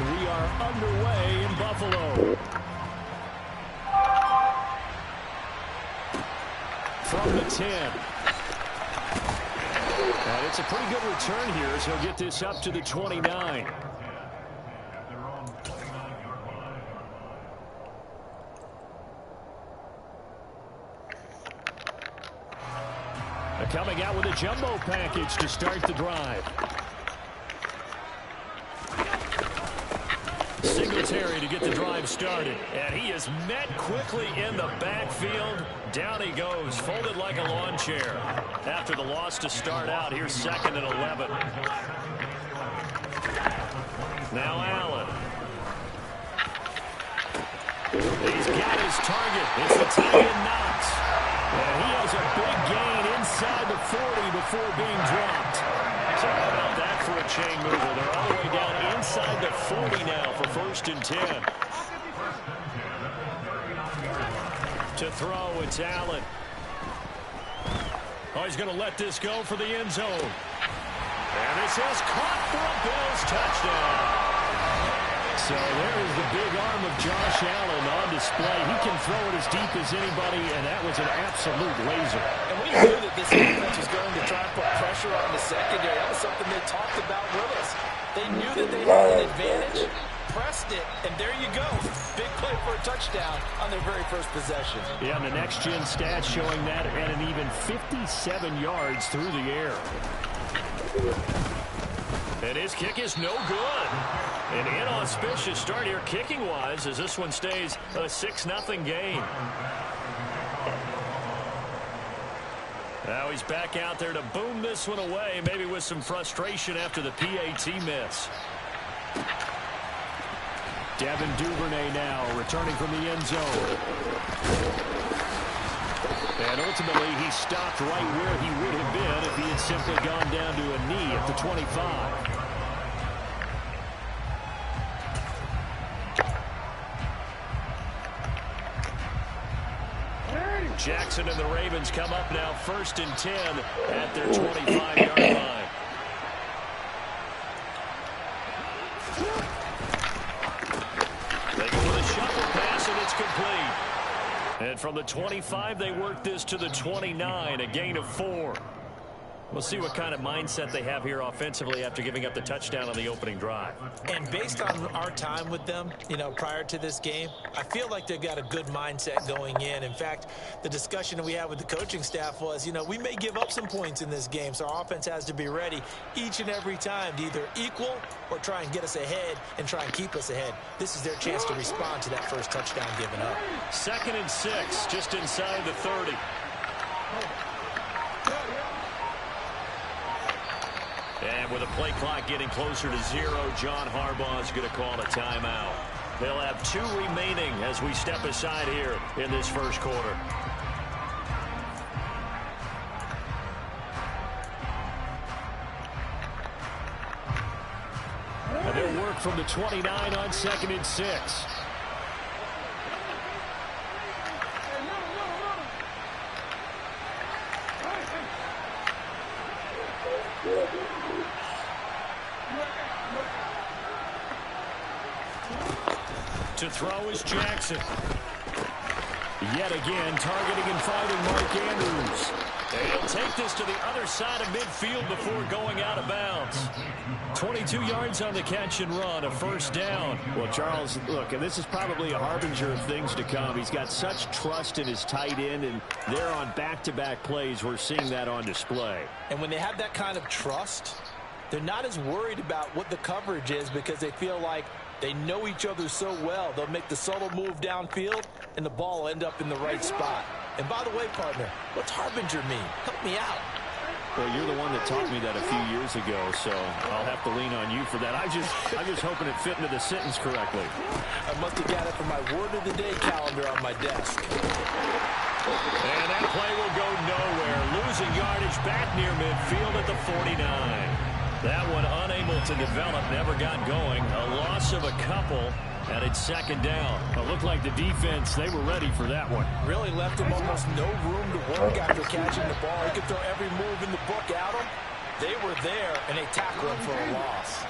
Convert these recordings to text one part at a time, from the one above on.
And we are underway in Buffalo. From the 10. And it's a pretty good return here as he'll get this up to the 29. Coming out with a jumbo package to start the drive. Singletary to get the drive started. And he is met quickly in the backfield. Down he goes, folded like a lawn chair. After the loss to start out, here's 2nd and 11. Now Allen. He's got his target. It's the tight end Knox. And he has a big gain inside the 40 before being dropped. So how about that for a chain mover? They're all the way down inside the 40 now for 1st and 10. To throw, it's Allen. Oh, he's going to let this go for the end zone. And this is caught for a Bills touchdown. So there is the big arm of Josh Allen on display. He can throw it as deep as anybody, and that was an absolute laser. And we knew that this defense was going to try and put pressure on the secondary. That was something they talked about with us. They knew that they had an advantage, pressed it, and there you go. Big play for a touchdown on their very first possession. Yeah, and the next-gen stats showing that at an even 57 yards through the air. And his kick is no good. An inauspicious start here kicking-wise as this one stays a 6-0 game. Now he's back out there to boom this one away, maybe with some frustration after the PAT miss. Devin Duvernay now returning from the end zone. And ultimately he stopped right where he would have been if he had simply gone down to a knee at the 25. Jackson and the Ravens come up now 1st and 10 at their 25-yard line. They go with a shuffle pass, and it's complete. And from the 25, they work this to the 29, a gain of 4. We'll see what kind of mindset they have here offensively after giving up the touchdown on the opening drive. And based on our time with them, prior to this game, I feel like they've got a good mindset going in. In fact, the discussion that we had with the coaching staff was, we may give up some points in this game, so our offense has to be ready each and every time to either equal or try and get us ahead and try and keep us ahead. This is their chance to respond to that first touchdown given up. 2nd and 6, just inside the 30. And with a play clock getting closer to 0, John Harbaugh is going to call a timeout. They'll have 2 remaining as we step aside here in this first quarter. And they'll work from the 29 on 2nd and 6. To throw is Jackson. Yet again, targeting and finding Mark Andrews. And he'll take this to the other side of midfield before going out of bounds. 22 yards on the catch and run, a 1st down. Well, Charles, look, and this is probably a harbinger of things to come. He's got such trust in his tight end, and they're on back-to-back plays. We're seeing that on display. And when they have that kind of trust, they're not as worried about what the coverage is because they feel like they know each other so well. They'll make the subtle move downfield, and the ball will end up in the right spot. And by the way, partner, what's harbinger mean? Help me out. Well, you're the one that taught me that a few years ago, so I'll have to lean on you for that. I'm just hoping it fit into the sentence correctly. I must have got it from my word of the day calendar on my desk. And that play will go nowhere. Losing yardage back near midfield at the 49. That one unable to develop, never got going. A loss of a couple, and it's 2nd down. It looked like the defense, they were ready for that one. Really left him almost no room to work after catching the ball. He could throw every move in the book at him. They were there, and they tackled him for a loss.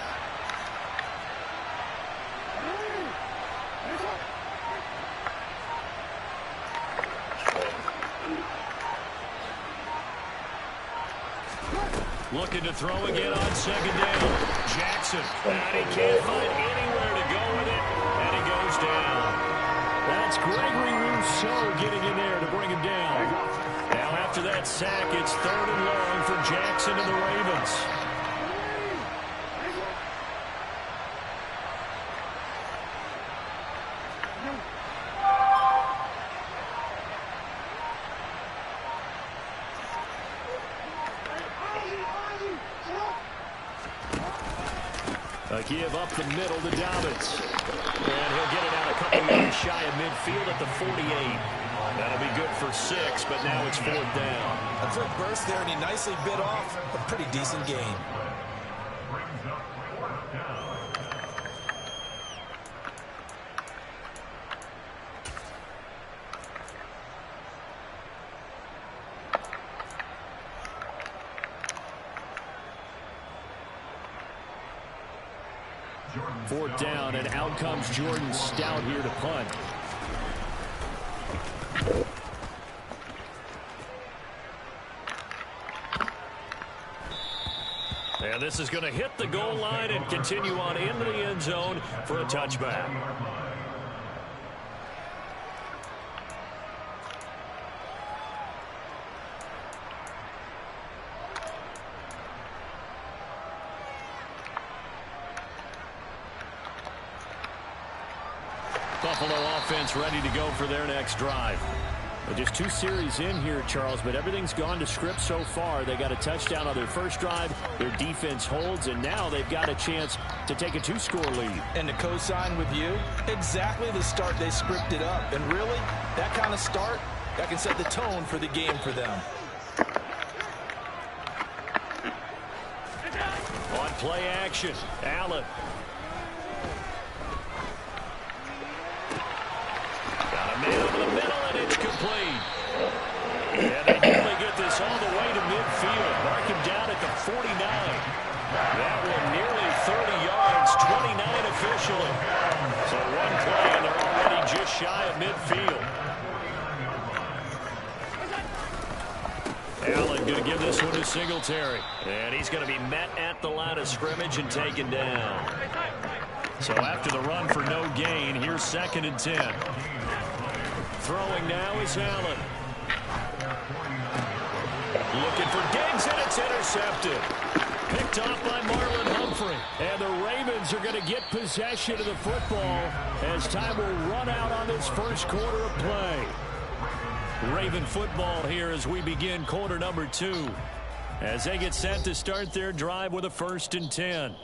Looking to throw again on second down. Jackson, and he can't find anywhere to go with it, and he goes down. That's Gregory Rousseau getting in there to bring him down. Now after that sack, it's 3rd and long for Jackson and the Ravens. A give up the middle to Dobbins. And he'll get it out a couple yards shy of midfield at the 48. That'll be good for 6, but now it's 4th down. A quick burst there, and he nicely bit off a pretty decent gain. Fourth down, and out comes Jordan Stout here to punt. And this is going to hit the goal line and continue on into the end zone for a touchback. Buffalo offense ready to go for their next drive. Just 2 series in here, Charles, but everything's gone to script so far. They got a touchdown on their first drive. Their defense holds, and now they've got a chance to take a 2-score lead. And to co-sign with you, exactly the start they scripted up. And really, that kind of start, that can set the tone for the game for them. On play action, Allen. Got a man over the middle, and it's complete. And they nearly get this all the way to midfield. Mark him down at the 49. That one nearly 30 yards, 29 officially. So one play, and they're already just shy of midfield. Allen going to give this one to Singletary. And he's going to be met at the line of scrimmage and taken down. So after the run for no gain, here's 2nd and 10. Throwing now is Allen. Looking for Diggs, and it's intercepted. Picked off by Marlon Humphrey. And the Ravens are going to get possession of the football as time will run out on this first quarter of play. Raven football here as we begin quarter number 2. As they get set to start their drive with a 1st and 10.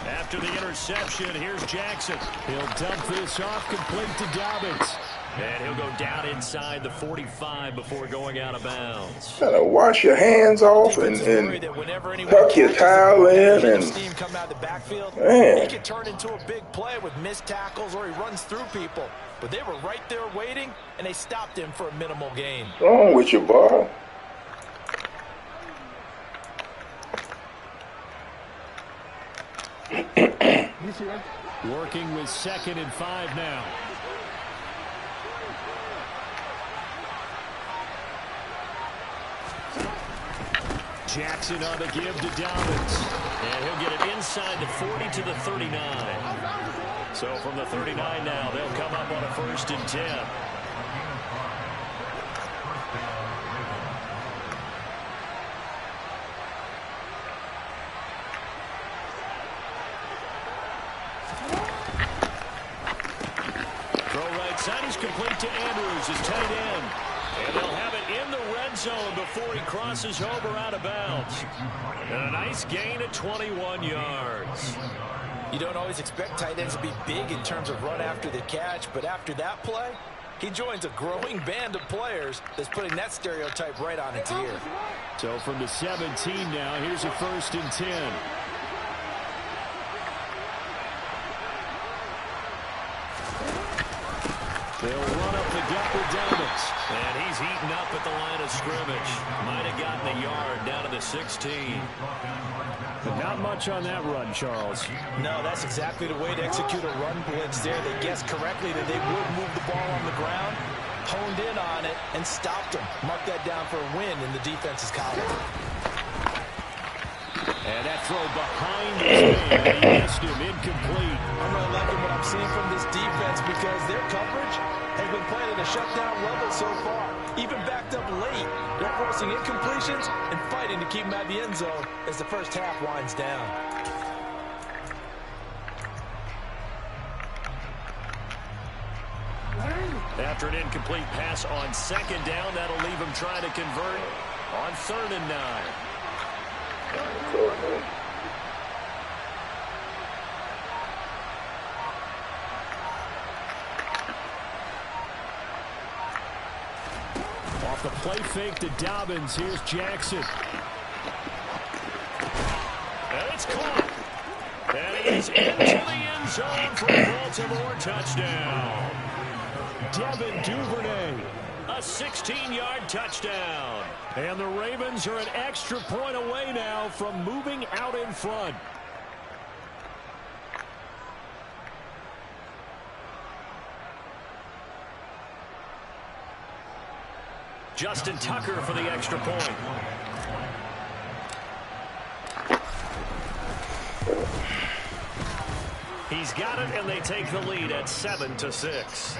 After the interception, here's Jackson. He'll dump this off complete to Dobbins. And he'll go down inside the 45 before going out of bounds. Gotta wash your hands off and tuck your towel in and steam come out of the backfield. Man. He can turn into a big play with missed tackles or he runs through people. But they were right there waiting, and they stopped him for a minimal gain. what's wrong with you, boy? Working with 2nd and 5 now. Jackson on the give to Dobbins. And he'll get it inside the 40 to the 39. So from the 39 now, they'll come up on a 1st and 10. Throw right side is complete to Andrews, his tight end. And they'll have it in the red zone before he crosses over out of bounds. And a nice gain at 21 yards. You don't always expect tight ends to be big in terms of run after the catch, but after that play, He joins a growing band of players that's putting that stereotype right on its ear. So from the 17 now, here's a 1st and 10. They'll run up the gut with Dobbins. And he's eaten up at the line of scrimmage. Might have gotten a yard down to the 16. But not much on that run, Charles. No, that's exactly the way to execute a run blitz there. They guessed correctly that they would move the ball on the ground, honed in on it, and stopped them. Mark that down for a win in the defense's column. And that throw behind his man, he missed him, incomplete. I'm really liking what I'm seeing from this defense because their coverage has been playing at a shutdown level so far. Even backed up late, they're forcing incompletions and fighting to keep them out of the end zone as the first half winds down. After an incomplete pass on 2nd down, that'll leave him trying to convert on 3rd and 9. Off the play fake to Dobbins. Here's Jackson. And it's caught. And he's into the end zone for a Baltimore touchdown. Devin Duvernay. A 16-yard touchdown. And the Ravens are an extra point away now from moving out in front. Justin Tucker for the extra point. He's got it, and they take the lead at 7-6.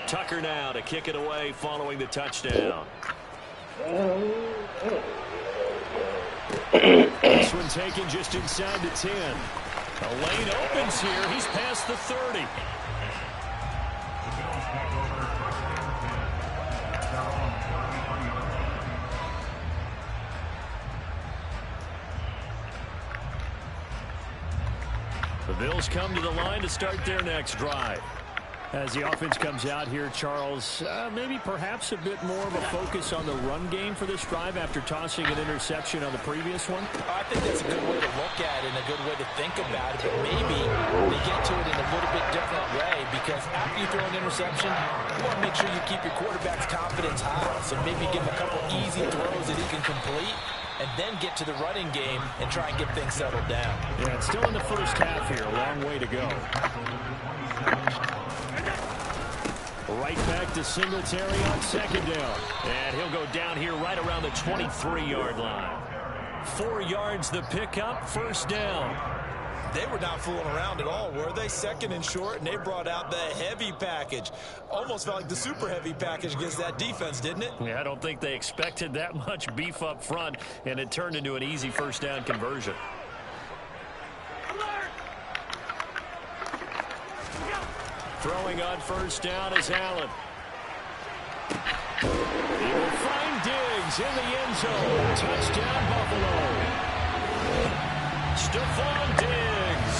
Tucker now to kick it away following the touchdown. This one taken just inside the 10. A lane opens here. He's past the 30. The Bills come to the line to start their next drive. As the offense comes out here, Charles, maybe perhaps a bit more of a focus on the run game for this drive after tossing an interception on the previous one? I think that's a good way to look at it and a good way to think about it, but maybe they get to it in a little bit different way because after you throw an interception, you want to make sure you keep your quarterback's confidence high. So maybe give him a couple easy throws that he can complete and then get to the running game and try and get things settled down. Yeah, it's still in the first half here. A long way to go. Right back to Singletary on 2nd down. And he'll go down here right around the 23-yard line. 4 yards the pickup, 1st down. They were not fooling around at all, were they? 2nd and short, and they brought out the heavy package. Almost felt like the super heavy package against that defense, didn't it? Yeah, I don't think they expected that much beef up front, and it turned into an easy 1st down conversion. Throwing on 1st down is Allen. He will find Diggs in the end zone. Touchdown, Buffalo. Stephon Diggs.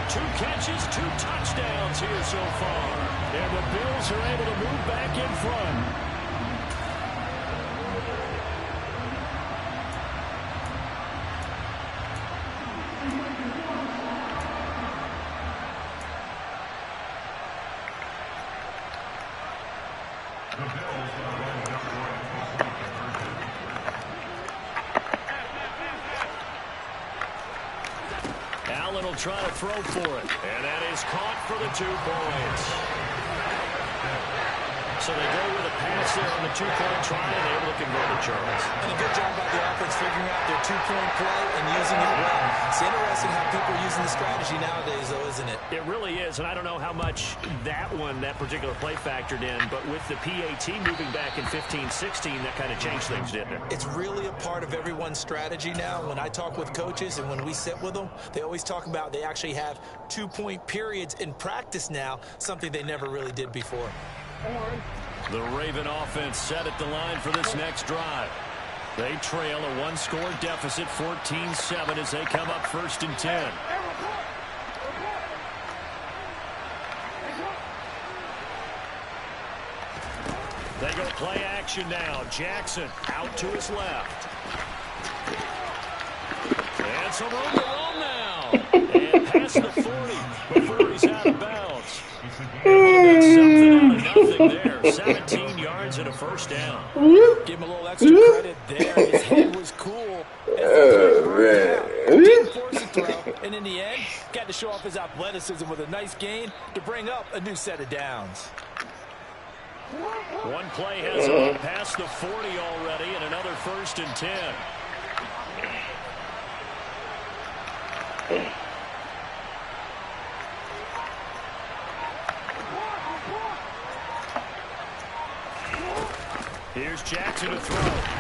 2 catches, 2 touchdowns here so far. And the Bills are able to move back in front. Allen will try to throw for it. And that is caught for the 2 points. So they go with a pass there on the two-point try, and they're able to convert it, Charles. And a good job by the offense figuring out their two-point play and using it well. It's interesting how people are using the strategy nowadays, though, isn't it? It really is, and I don't know how much that particular play factored in, but with the PAT moving back in 15-16, that kind of changed things, didn't it? It's really a part of everyone's strategy now. When I talk with coaches and when we sit with them, they always talk about they actually have two-point periods in practice now, something they never really did before. The Raven offense set at the line for this next drive. They trail a one-score deficit, 14-7, as they come up 1st and 10. They go play action now. Jackson out to his left. And some room to roam now. And past the 40 before he's out of bounds. That's something out of nothing there. 17 yards and a first down. Give him a little extra credit there. His head was cool. Didn't force a throw. And in the end, got to show off his athleticism with a nice gain to bring up a new set of downs. One play has him up past the 40 already, and another 1st and 10. Here's Jackson to throw.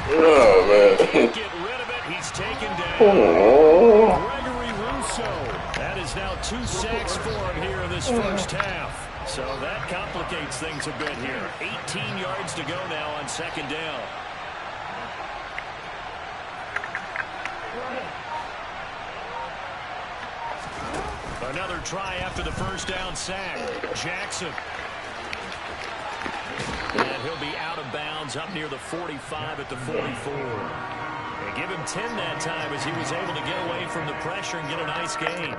Oh, man. Get rid of it. He's taken down. Gregory Rousseau. That is now 2 sacks for him here in this first half. So that complicates things a bit here. 18 yards to go now on 2nd down. Another try after the first down sack. Jackson. And he'll be out of bounds up near the 45 at the 44. And give him 10 that time as he was able to get away from the pressure and get a nice gain.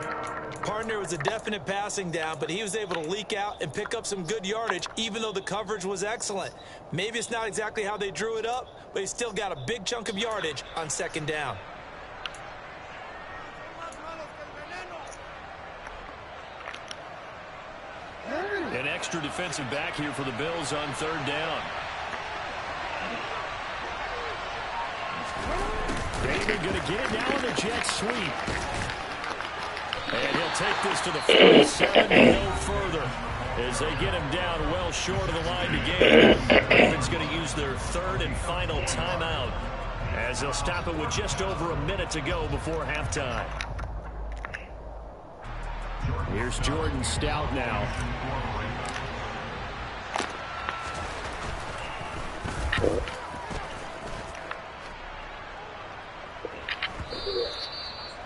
Partner was a definite passing down, but he was able to leak out and pick up some good yardage, even though the coverage was excellent. Maybe it's not exactly how they drew it up, but he still got a big chunk of yardage on 2nd down. An extra defensive back here for the Bills on 3rd down. David going to get it now on the jet sweep. And he'll take this to the 47 and no further as they get him down well short of the line to gain. Ravens going to use their 3rd and final timeout as they'll stop it with just over a minute to go before halftime. Here's Jordan Stout now.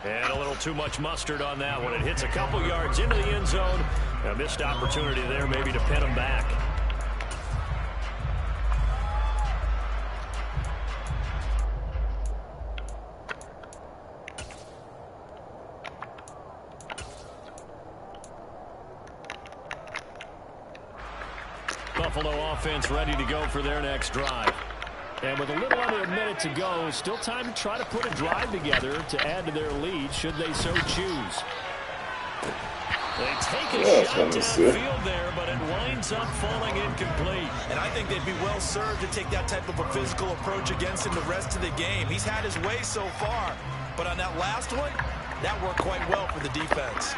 And a little too much mustard on that one. It hits a couple yards into the end zone. A missed opportunity there maybe to pin him back. Buffalo offense ready to go for their next drive. And with a little under a minute to go, still time to try to put a drive together to add to their lead should they so choose. They take a shot downfield there, but it winds up falling incomplete. And I think they'd be well served to take that type of a physical approach against him the rest of the game. He's had his way so far, but on that last one, that worked quite well for the defense.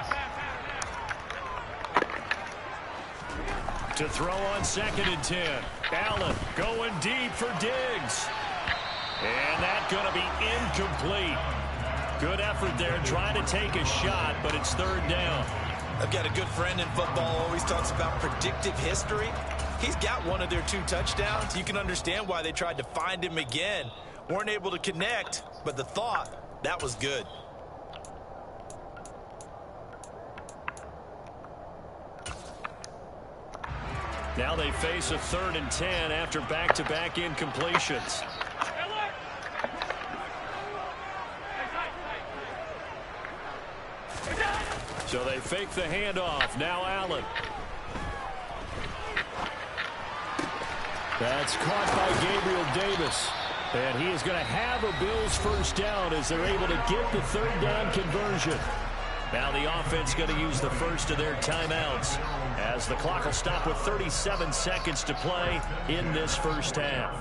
To throw on 2nd and 10. Allen going deep for Diggs. And that's going to be incomplete. Good effort there trying to take a shot, but it's 3rd down. I've got a good friend in football, always talks about predictive history. He's got one of their 2 touchdowns. You can understand why they tried to find him again. Weren't able to connect, but the thought, that was good. Now they face a 3rd and 10 after back-to-back incompletions. So they fake the handoff. Now Allen. That's caught by Gabriel Davis. And he is going to have a Bills first down as they're able to get the 3rd down conversion. Now the offense going to use the first of their timeouts as the clock will stop with 37 seconds to play in this first half.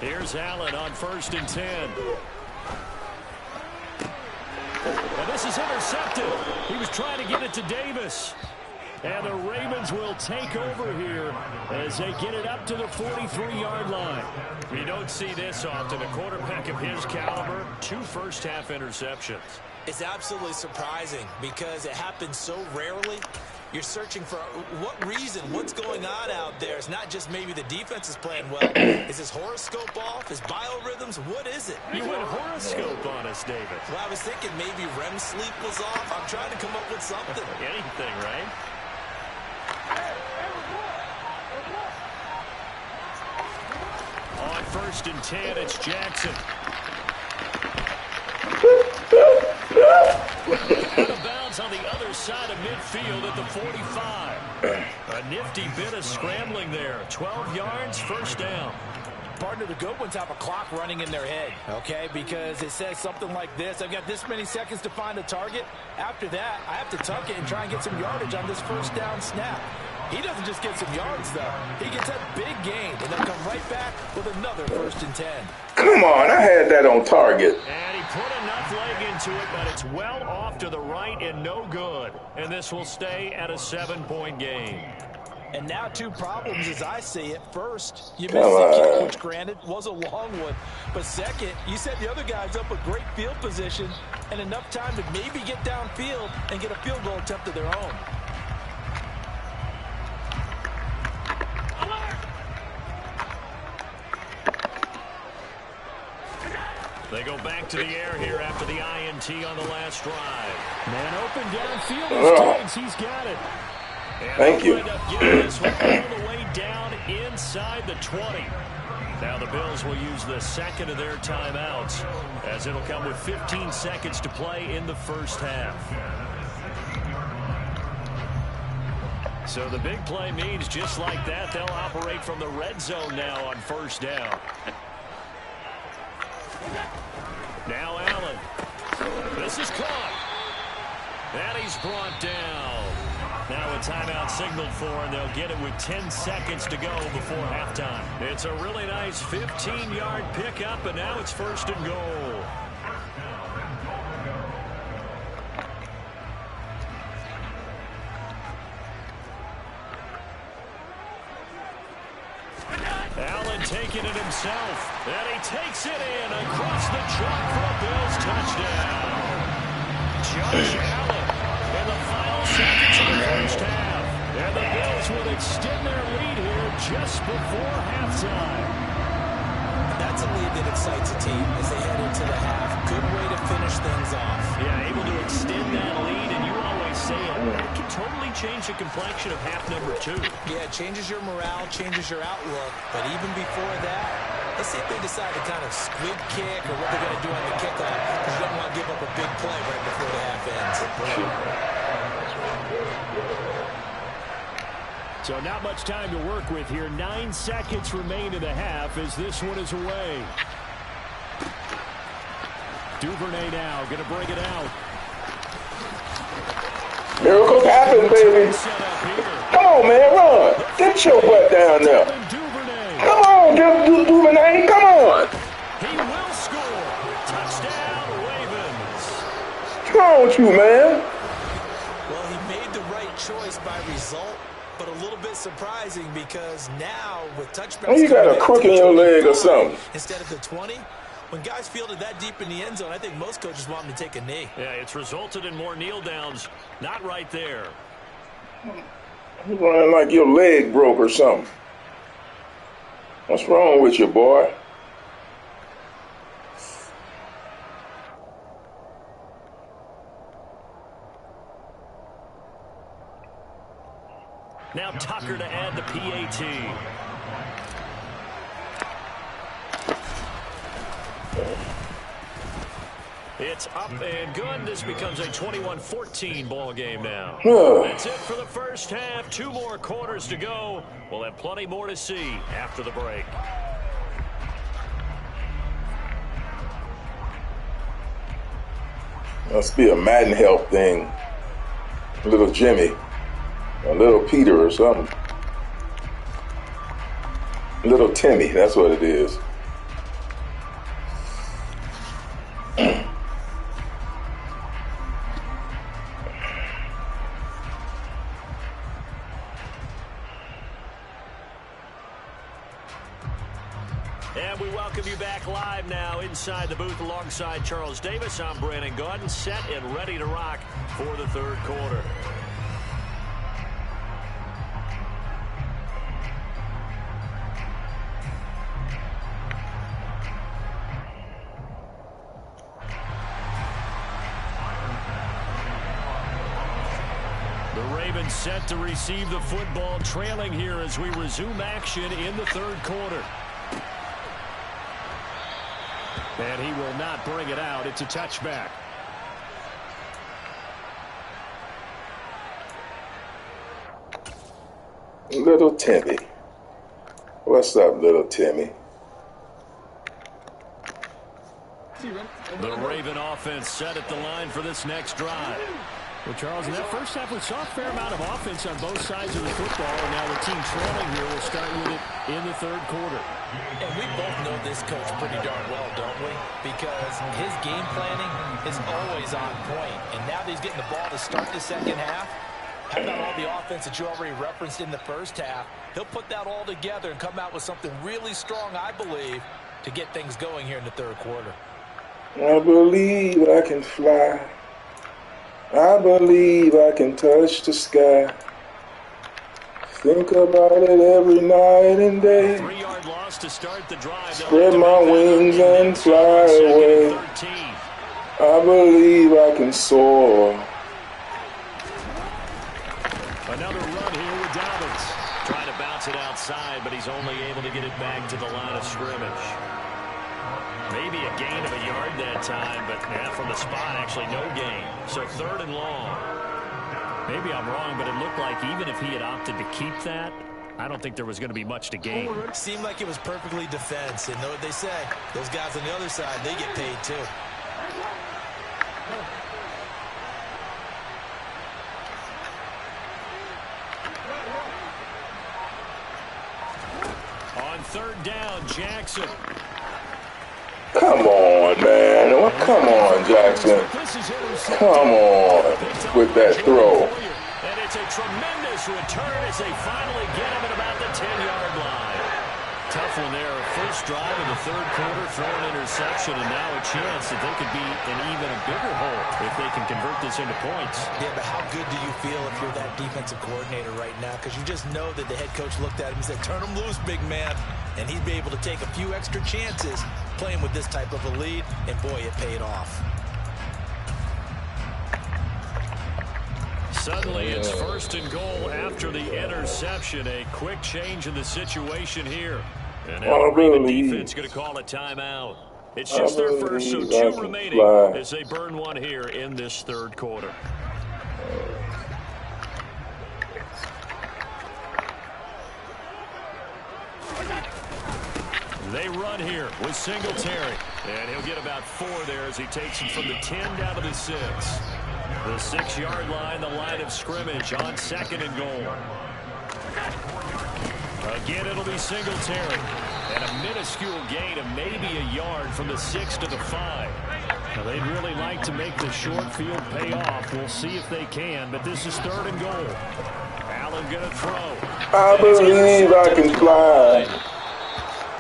Here's Allen on 1st and 10. And this is intercepted. He was trying to get it to Davis. And the Ravens will take over here as they get it up to the 43-yard line. You don't see this often. A quarterback of his caliber, 2 first-half interceptions. It's absolutely surprising because it happens so rarely. You're searching for what reason, what's going on out there. It's not just maybe the defense is playing well. Is his horoscope off? His biorhythms? What is it? You went horoscope on us, David. Well, I was thinking maybe REM sleep was off. I'm trying to come up with something. Anything, right? On 1st and 10, it's Jackson. Out of bounds on the other side of midfield at the 45. A nifty bit of scrambling there. 12 yards, first down. Partner, the good ones have a clock running in their head, okay? Because it says something like this. I've got this many seconds to find a target. After that, I have to tuck it and try and get some yardage on this first down snap. He doesn't just get some yards, though. He gets a big gain, and they'll come right back with another 1st and 10. Come on, I had that on target. And he put enough leg into it, but it's well off to the right and no good. And this will stay at a 7-point game. And now 2 problems as I see it. First, you missed the kick, which granted was a long one. But second, you set the other guys up with great field position and enough time to maybe get downfield and get a field goal attempt of their own. They go back to the air here after the INT on the last drive. Man open downfield is Diggs. He's got it. And thank you. End up getting this one all the way down inside the 20. Now the Bills will use the second of their timeouts as it'll come with 15 seconds to play in the first half. So the big play means just like that, they'll operate from the red zone now on 1st down. Now Allen. This is caught. And he's brought down. Now a timeout signaled for, and they'll get it with 10 seconds to go before halftime. It's a really nice 15-yard pickup, and now it's 1st and goal. Allen taking it himself, and he takes it in across the chalk for a Bills touchdown. Josh Allen in the final seconds of the first half, and the Bills will extend their lead here just before halftime. That's a lead that excites a team as they head into the half. Good way to finish things off. Yeah, able to extend that lead, and you always say it, that can totally change the complexion of half number 2. Yeah, it changes your morale, changes your outlook. But even before that, let's see if they decide to kind of squib kick or what they're going to do on the kickoff, because you don't want to give up a big play right before the half ends. So not much time to work with here. 9 seconds remain in the half as this one is away. Duvernay now going to bring it out. Miracles happen, baby. Come on, man, run. Get your butt down there. Come on, Duvernay, come on. He will score. Touchdown, Ravens. Come on, you, man. Well, he made the right choice by result, but a little bit surprising because now with touchdowns, Well, you got a crook in your leg or something. Instead of the 20, when guys fielded that deep in the end zone, I think most coaches want them to take a knee. Yeah, it's resulted in more kneel downs. Not right there. You running like your leg broke or something. What's wrong with you, boy? Now Tucker to add the PAT. That's up and good. This becomes a 21-14 ball game now. That's it for the first half. 2 more quarters to go. We'll have plenty more to see after the break. Must be a Madden help thing. Little Jimmy. A little Peter or something. Little Timmy, that's what it is. And we welcome you back live now inside the booth alongside Charles Davis. I'm Brandon Gaudin, set and ready to rock for the third quarter. The Ravens set to receive the football, trailing here as we resume action in the third quarter. And he will not bring it out. It's a touchback. Little Timmy. What's up, little Timmy? The Raven offense set at the line for this next drive. Well, Charles, in that first half, we saw a fair amount of offense on both sides of the football, and now the team trailing here will start with it in the third quarter. And we both know this coach pretty darn well, don't we? Because his game planning is always on point. And now that he's getting the ball to start the second half, how about all the offense that you already referenced in the first half? He'll put that all together and come out with something really strong, I believe, to get things going here in the third quarter. I believe I can fly. I believe I can touch the sky. Think about it every night and day. 3-yard loss to start the drive. Spread my wings and fly away. I believe I can soar. Another run here with Dobbins. Trying to bounce it outside, but he's only able to get it back to the line of scrimmage. Maybe a gain of a yard that time, but from the spot, actually no gain. So 3rd and long. Maybe I'm wrong, but it looked like even if he had opted to keep that, I don't think there was going to be much to gain. It seemed like it was perfectly defense. And know what they say? Those guys on the other side, they get paid too. On 3rd down, Jackson. Come on, man. Well, come on, Jackson. Come on with that throw. And it's a tremendous return as they finally get him at about the 10-yard line. Tough one there. First drive of the third quarter, throw an interception, and now a chance that they could be in even a bigger hole if they can convert this into points. Yeah, but how good do you feel if you're that defensive coordinator right now? Because you just know that the head coach looked at him and said, turn him loose, big man. And he'd be able to take a few extra chances playing with this type of a lead, and boy, it paid off. Suddenly, it's 1st and goal after the interception. A quick change in the situation here. And now the Raven defense going to call a timeout. It's just their first, so 2 remaining as they burn one here in this third quarter. They run here with Singletary. And he'll get about 4 there as he takes him from the 10 down to the 6. The 6-yard line, the line of scrimmage on 2nd and goal. Again, it'll be Singletary. And a minuscule gain of maybe a yard from the 6 to the 5. Now, they'd really like to make the short field pay off. We'll see if they can, but this is 3rd and goal. Allen going to throw. I believe I can fly.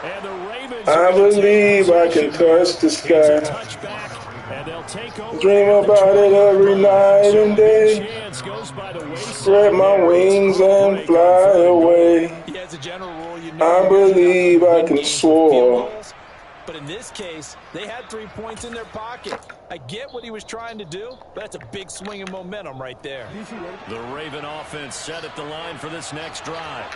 And the Ravens I believe I can touch the sky. Dream about it every night and day. Spread my wings and fly away. I believe I can soar. But in this case, they had 3 points in their pocket. I get what he was trying to do, but that's a big swing of momentum right there. The Raven offense set at the line for this next drive.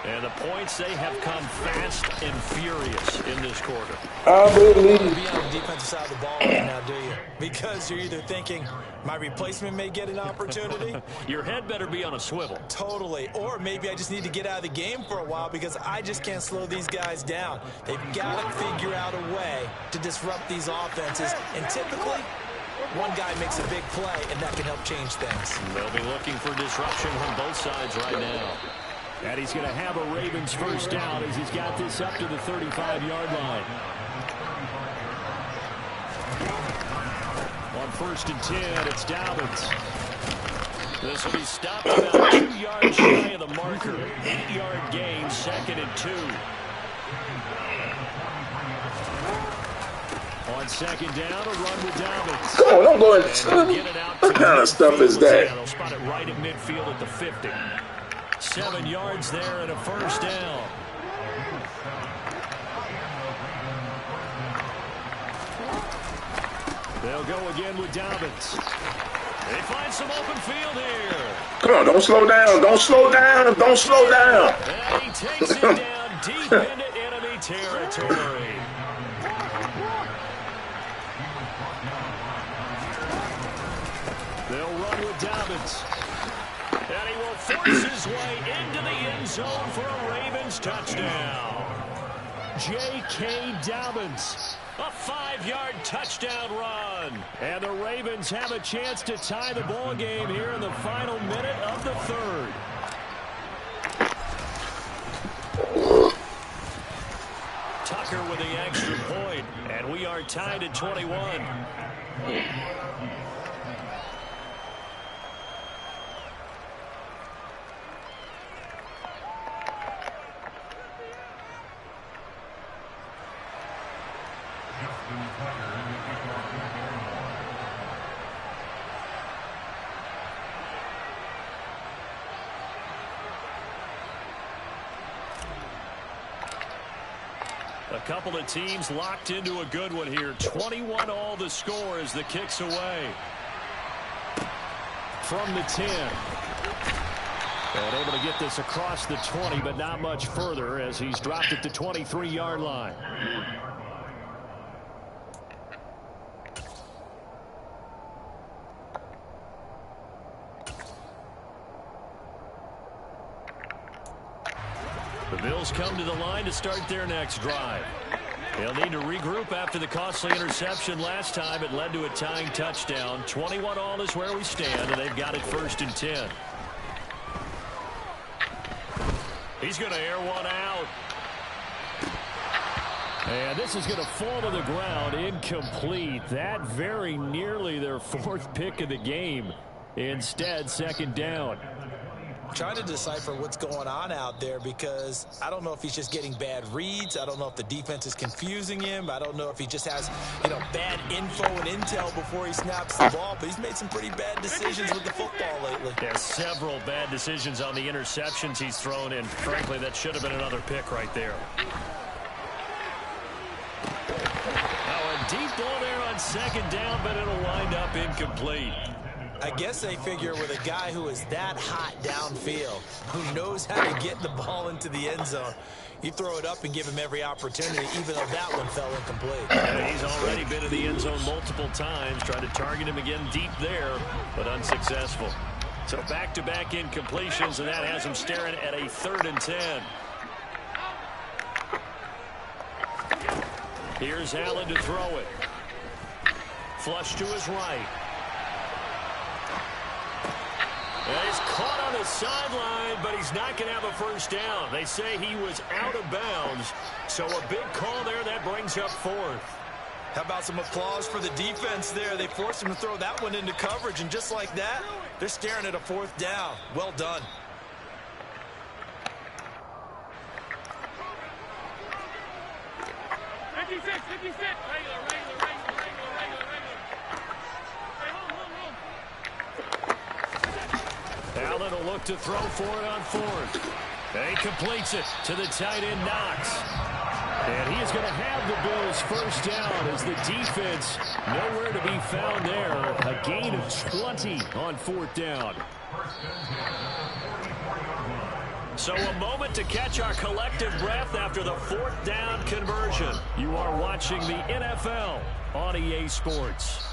And the points, they have come fast and furious in this quarter. I You don't want to believe. be on the defensive side of the ball right now, do you? Because you're either thinking, my replacement may get an opportunity. Your head better be on a swivel. Totally. Or maybe I just need to get out of the game for a while because I just can't slow these guys down. They've got to figure out a way to disrupt these offenses. And typically, one guy makes a big play, and that can help change things. They'll be looking for disruption on both sides right now. And he's going to have a Ravens first down as he's got this up to the 35-yard line. On 1st and 10, it's Dobbins. This will be stopped about 2 yards shy of the marker. 8-yard gain, 2nd and 2. On 2nd down, a run with Dobbins. Come on, don't go in. What kind of stuff is that? They'll spot it right at midfield at the 50. 7 yards there and a first down. They'll go again with Dobbins. They find some open field here. Come on, don't slow down. Don't slow down. Don't slow down. And he takes it down deep into enemy territory. They'll run with Dobbins. And he will force his way into the end zone for a Ravens touchdown. J.K. Dobbins, a 5-yard touchdown run. And the Ravens have a chance to tie the ball game here in the final minute of the 3rd. Tucker with the extra point, and we are tied at 21. A couple of teams locked into a good one here. 21 all the score as the kick's away. From the 10. And able to get this across the 20, but not much further as he's dropped at the 23-yard line. The Bills come to the line to start their next drive. They'll need to regroup after the costly interception last time. It led to a tying touchdown. 21 all is where we stand, and they've got it 1st and 10. He's going to air one out. And this is going to fall to the ground, incomplete. That very nearly their 4th pick of the game. Instead, 2nd down. Trying to decipher what's going on out there because I don't know if he's just getting bad reads. I don't know if the defense is confusing him. I don't know if he just has, bad info and intel before he snaps the ball. But he's made some pretty bad decisions with the football lately. There's several bad decisions on the interceptions he's thrown in. Frankly, that should have been another pick right there. Now a deep ball there on 2nd down, but it'll wind up incomplete. I guess they figure with a guy who is that hot downfield, who knows how to get the ball into the end zone, you throw it up and give him every opportunity, even though that one fell incomplete. And he's already been in the end zone multiple times, tried to target him again deep there, but unsuccessful. So back-to-back incompletions, and that has him staring at a 3rd and 10. Here's Allen to throw it. Flush to his right. And he's caught on the sideline, but he's not going to have a first down. They say he was out of bounds, so a big call there. That brings up 4th. How about some applause for the defense there? They forced him to throw that one into coverage, and just like that, they're staring at a 4th down. Well done. Allen will look to throw for it on 4th. And he completes it to the tight end, Knox. And he is going to have the Bills first down as the defense nowhere to be found there. A gain of 20 on 4th down. So a moment to catch our collective breath after the 4th down conversion. You are watching the NFL on EA Sports.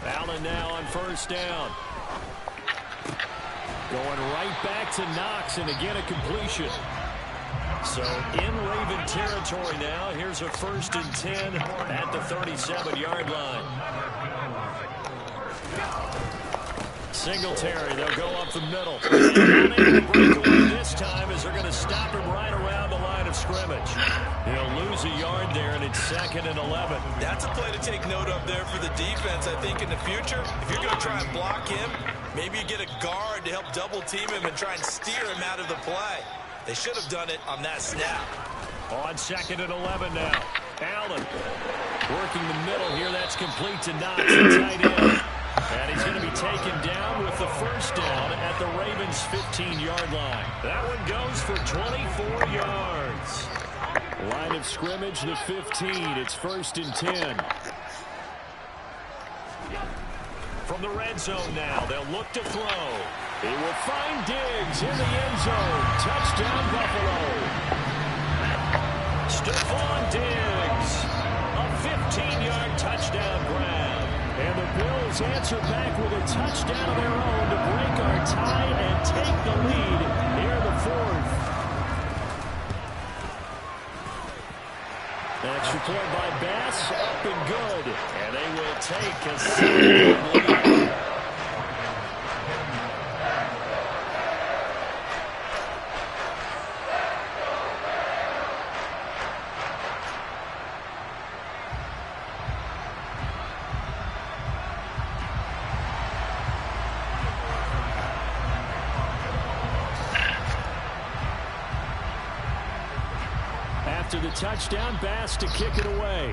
Allen now on 1st down. Going right back to Knox, and again a completion. So in Raven territory now. Here's a 1st and 10 at the 37-yard line. Singletary, they'll go up the middle. And unable to break away this time as they're going to stop him right around the line of scrimmage. He'll lose a yard there, and it's 2nd and 11. That's a play to take note of there for the defense, I think, in the future. If you're going to try and block him, maybe you get a guard to help double-team him and try and steer him out of the play. They should have done it on that snap. On 2nd and 11 now. Allen working the middle here. That's complete to Knox, the tight end. And he's going to be taken down with the 1st down at the Ravens' 15-yard line. That one goes for 24 yards. Line of scrimmage, the 15. It's 1st and 10. From the red zone now, they'll look to throw. He will find Diggs in the end zone. Touchdown, Buffalo. Stephon Diggs. A 15-yard touchdown grab. And the Bills answer back with a touchdown of their own to break our tie and take the lead here in the 4th. Extra point by Bass, up and good. And they will take a 7-yard lead. After the touchdown, Bass to kick it away.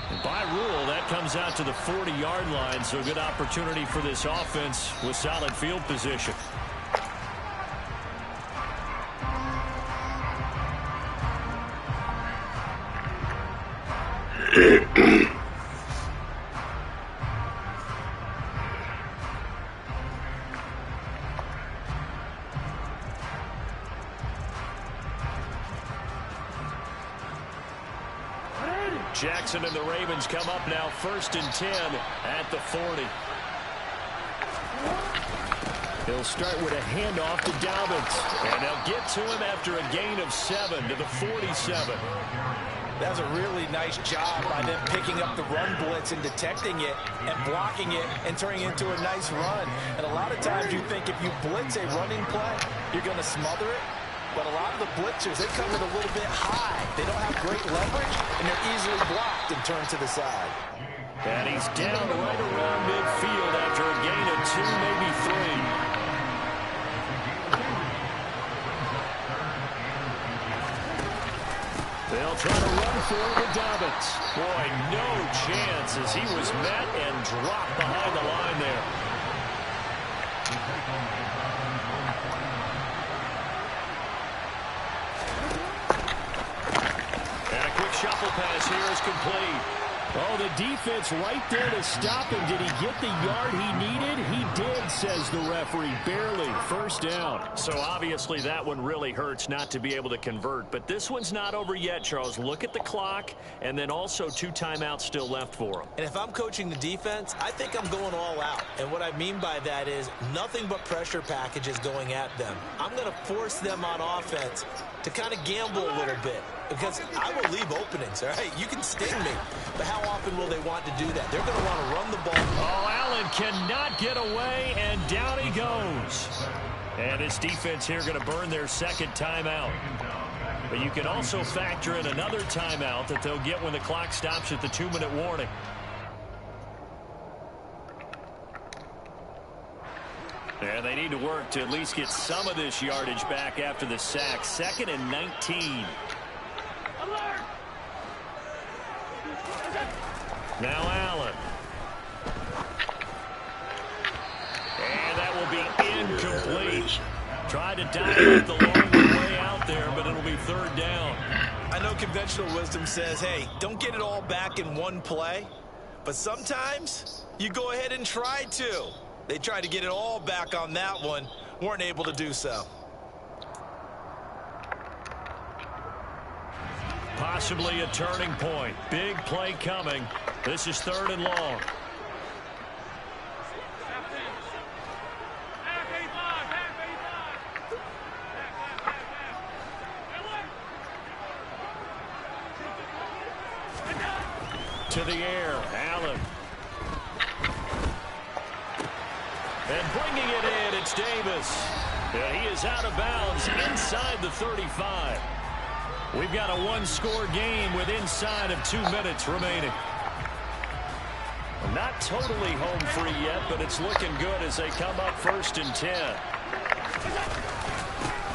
And by rule, that comes out to the 40-yard line, so a good opportunity for this offense with solid field position. Jackson and the Ravens come up now 1st and 10 at the 40. He'll start with a handoff to Dobbins. And they'll get to him after a gain of 7 to the 47. That was a really nice job by them picking up the run blitz and detecting it and blocking it and turning it into a nice run. And a lot of times you think if you blitz a running play, you're going to smother it. But a lot of the blitzers, they come in a little bit high. They don't have great leverage, and they're easily blocked and turned to the side. And he's down right around midfield after a gain of 2, maybe 3. They'll try to run for it with Dobbins. Boy, no chance as he was met and dropped behind the line there. Shuffle pass here is complete. Oh, the defense right there to stop him. Did he get the yard he needed? He did, says the referee. Barely. 1st down. So obviously that one really hurts not to be able to convert. But this one's not over yet, Charles. Look at the clock, and then also 2 timeouts still left for him. And if I'm coaching the defense, I think I'm going all out. And what I mean by that is nothing but pressure packages going at them. I'm going to force them on offense to kind of gamble a little bit. Because I will leave openings, all right? You can sting me, but how often will they want to do that? They're going to want to run the ball. Oh, Allen cannot get away, and down he goes. And this defense here going to burn their 2nd timeout. But you can also factor in another timeout that they'll get when the clock stops at the 2-minute warning. And they need to work to at least get some of this yardage back after the sack. 2nd and 19. Now Allen. position. Tried to dial up the long way out there, but it'll be third down. I know conventional wisdom says, hey, don't get it all back in one play. But sometimes you go ahead and try to. They tried to get it all back on that one. Weren't able to do so. Possibly a turning point. Big play coming. This is third and long. To the air, Allen. And bringing it in, it's Davis. And he is out of bounds inside the 35. We've got a one-score game with inside of 2 minutes remaining. Not totally home free yet, but it's looking good as they come up 1st and 10.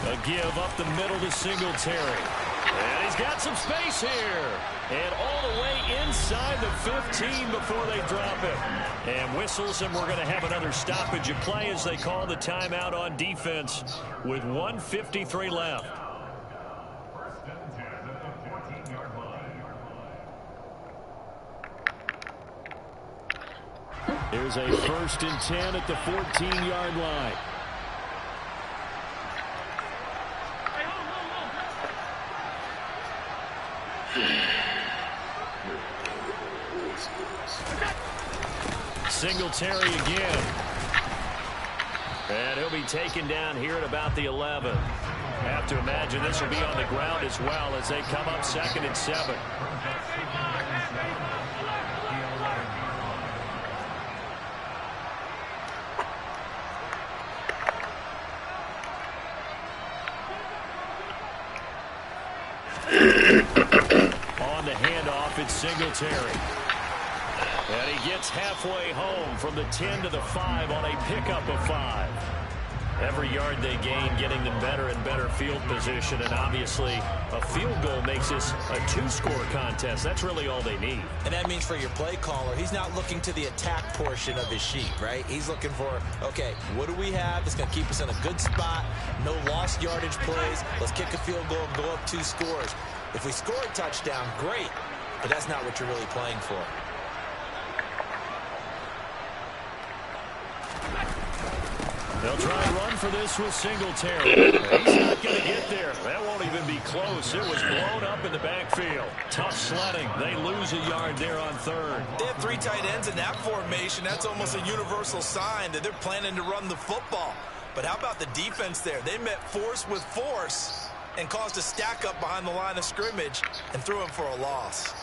A give up the middle to Singletary. And he's got some space here. And all the way inside the 15 before they drop it. And whistles, and we're going to have another stoppage of play as they call the timeout on defense with 1:53 left. Here's a 1st and 10 at the 14-yard line. Singletary again. And he'll be taken down here at about the 11. Have to imagine this will be on the ground as well as they come up 2nd and 7. On the handoff, it's Singletary. And he gets halfway home from the 10 to the 5 on a pickup of 5. Every yard they gain, getting them better and better field position. And obviously, a field goal makes this a 2-score contest. That's really all they need. And that means for your play caller, he's not looking to the attack portion of his sheet, right? He's looking for, okay, what do we have that's going to keep us in a good spot? No lost yardage plays. Let's kick a field goal and go up 2 scores. If we score a touchdown, great. But that's not what you're really playing for. They'll try and run for this with Singletary. He's not going to get there. That won't even be close. It was blown up in the backfield. Tough sledding. They lose a yard there on 3rd. They have 3 tight ends in that formation. That's almost a universal sign that they're planning to run the football. But how about the defense there? They met force with force and caused a stack up behind the line of scrimmage and threw him for a loss.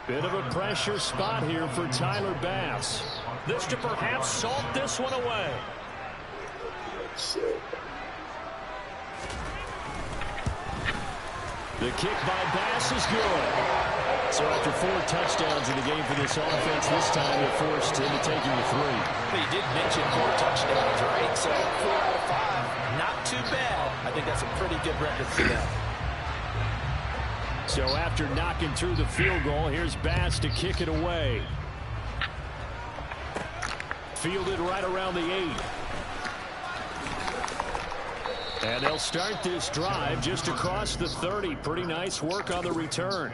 Bit of a pressure spot here for Tyler Bass. This to perhaps salt this one away. The kick by Bass is good. So after 4 touchdowns in the game for this offense, this time they're forced into taking the 3. But you did mention 4 touchdowns, right? So 4 out of 5, not too bad. I think that's a pretty good record for them. So after knocking through the field goal, here's Bass to kick it away. Fielded right around the 8. And they'll start this drive just across the 30. Pretty nice work on the return.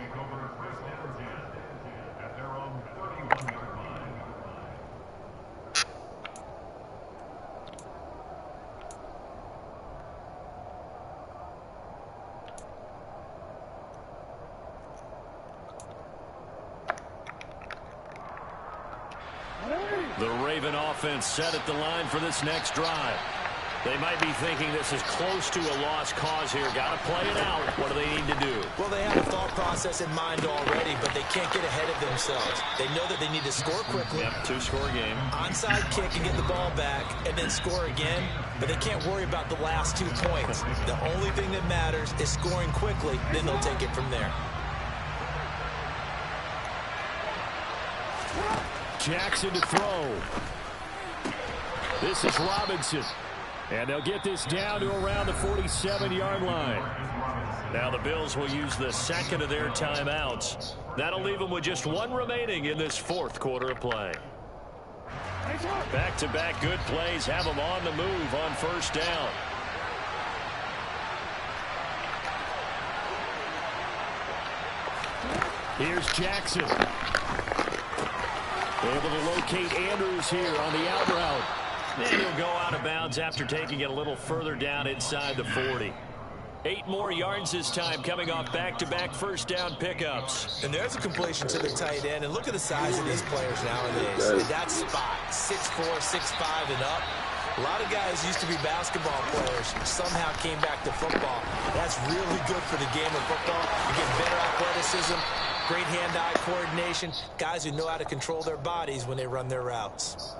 The Raven offense set at the line for this next drive. They might be thinking this is close to a lost cause here. Got to play it out. What do they need to do? Well, they have a thought process in mind already, but they can't get ahead of themselves. They know that they need to score quickly. Yep, 2-score game. Onside kick and get the ball back and then score again, but they can't worry about the last 2 points. The only thing that matters is scoring quickly, then they'll take it from there. Jackson to throw. This is Robinson. And they'll get this down to around the 47-yard line. Now the Bills will use the 2nd of their timeouts. That'll leave them with just 1 remaining in this 4th quarter of play. Back-to-back good plays have them on the move on first down. Here's Jackson. Able to locate Andrews here on the out route. And he'll go out of bounds after taking it a little further down inside the 40. 8 more yards this time coming off back-to-back first down pickups. And there's a completion to the tight end. And look at the size of these players nowadays. In that spot, 6'4", 6'5", and up. A lot of guys used to be basketball players, somehow came back to football. That's really good for the game of football. You get better athleticism, great hand-eye coordination, guys who know how to control their bodies when they run their routes.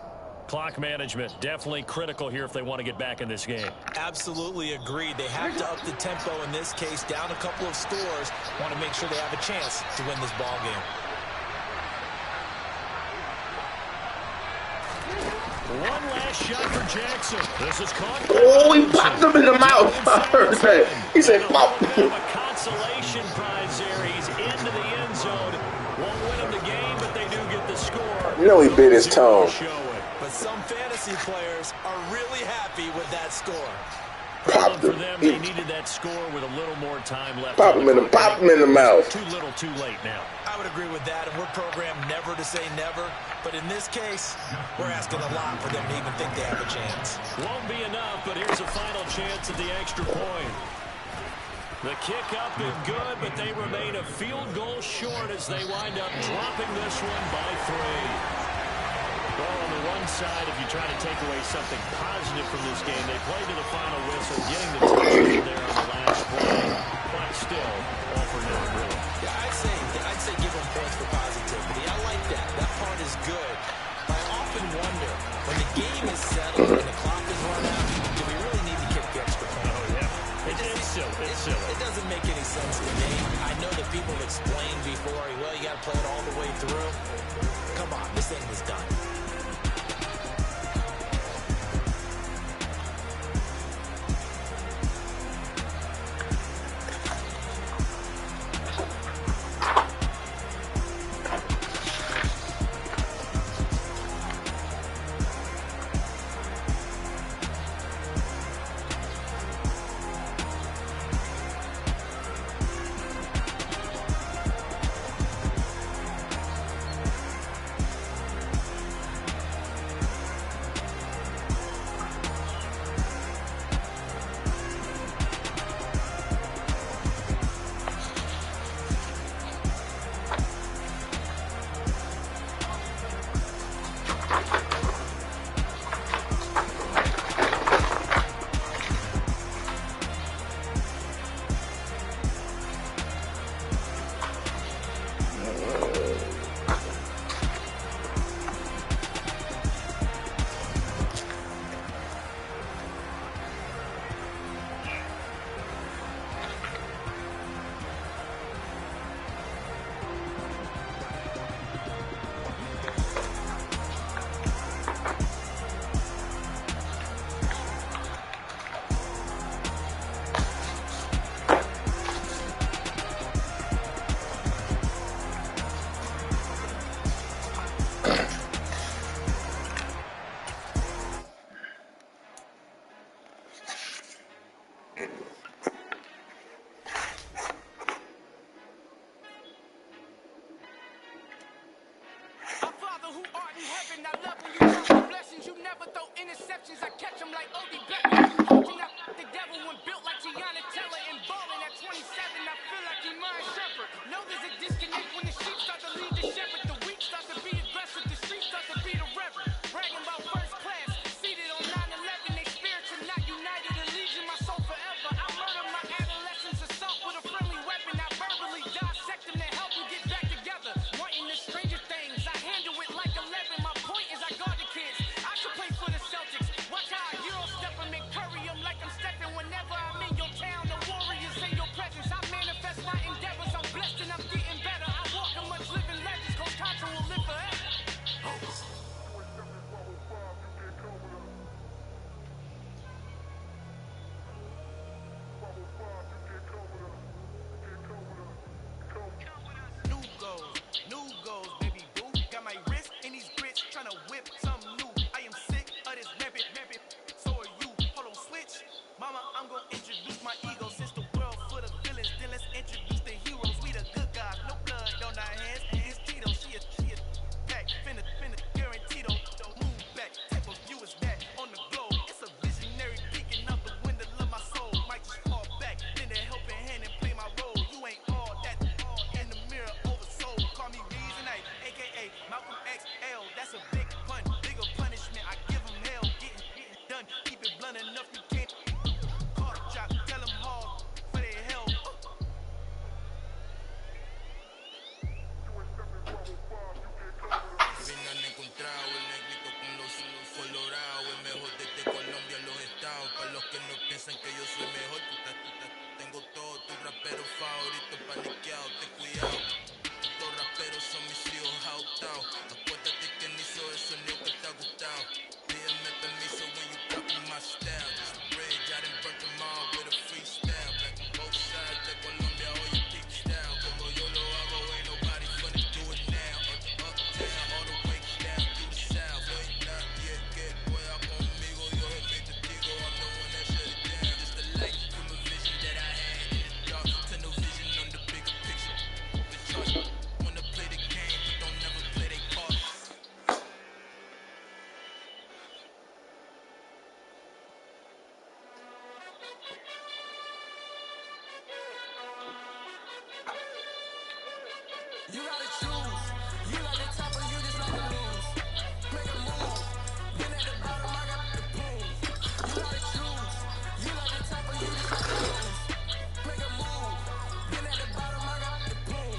Clock management, definitely critical here if they want to get back in this game. Absolutely agreed. They have to up the tempo in this case, down a couple of scores, want to make sure they have a chance to win this ball game. One last shot for Jackson. This is caught. Oh, he popped him in the mouth. I heard that. He said, pop. A consolation prize there. He's into the end zone. Won't win him the game, but they do get the score. You know he bit his tongue. But some fantasy players are really happy with that score. Popped For him. them, they needed that score with a little more time left. Pop him in the mouth. Too little, too late now. I would agree with that, and we're programmed never to say never. But in this case, we're asking a lot for them to even think they have a chance. Won't be enough, but here's a final chance at the extra point. The kick up and good, but they remain a field goal short as they wind up dropping this one by 3. Well, on the one side, if you try to take away something positive from this game, they played to the final whistle, getting the touchdown there on the last play. But still, all for now, really. Yeah, I'd say give them points for positivity. I like that. That part is good. I often wonder, when the game is settled and the clock is run out, do we really need to kick the extra point? Oh, yeah. It's silly. It's silly. It doesn't make any sense to me. I know that people have explained before, well, you got to play it all the way through. Come on, this thing was done. Watch how I Euro step and make dicen que yo soy mejor. Tengo todo tu rapero favorito paniqueado, ten cuidado. Estos raperos son mis hijos jautados. Acuérdate que ni hizo el sonido que te ha gustado. Pídeme permiso when you talking my style. Just a bridge, I done burnt them all with a freestyle. Black on both sides de Colombia, oye, keep style. Como yo lo hago, ain't nobody finna do it now. Uptown, all the way down through the south. Wait, not yet, get pueda conmigo. Yo soy mi testigo, I'm the one that shut it down. Just the light from a vision that I had in the dark. Tunnel vision on the bigger picture. The chart, wanna play the game, but don't never play their part. You gotta choose. You like the top or you just like to lose. Make a move. Been at the bottom, I got the boom. You gotta choose. You like the top or you just like to lose. Make a move. Been at the bottom, I got the boom.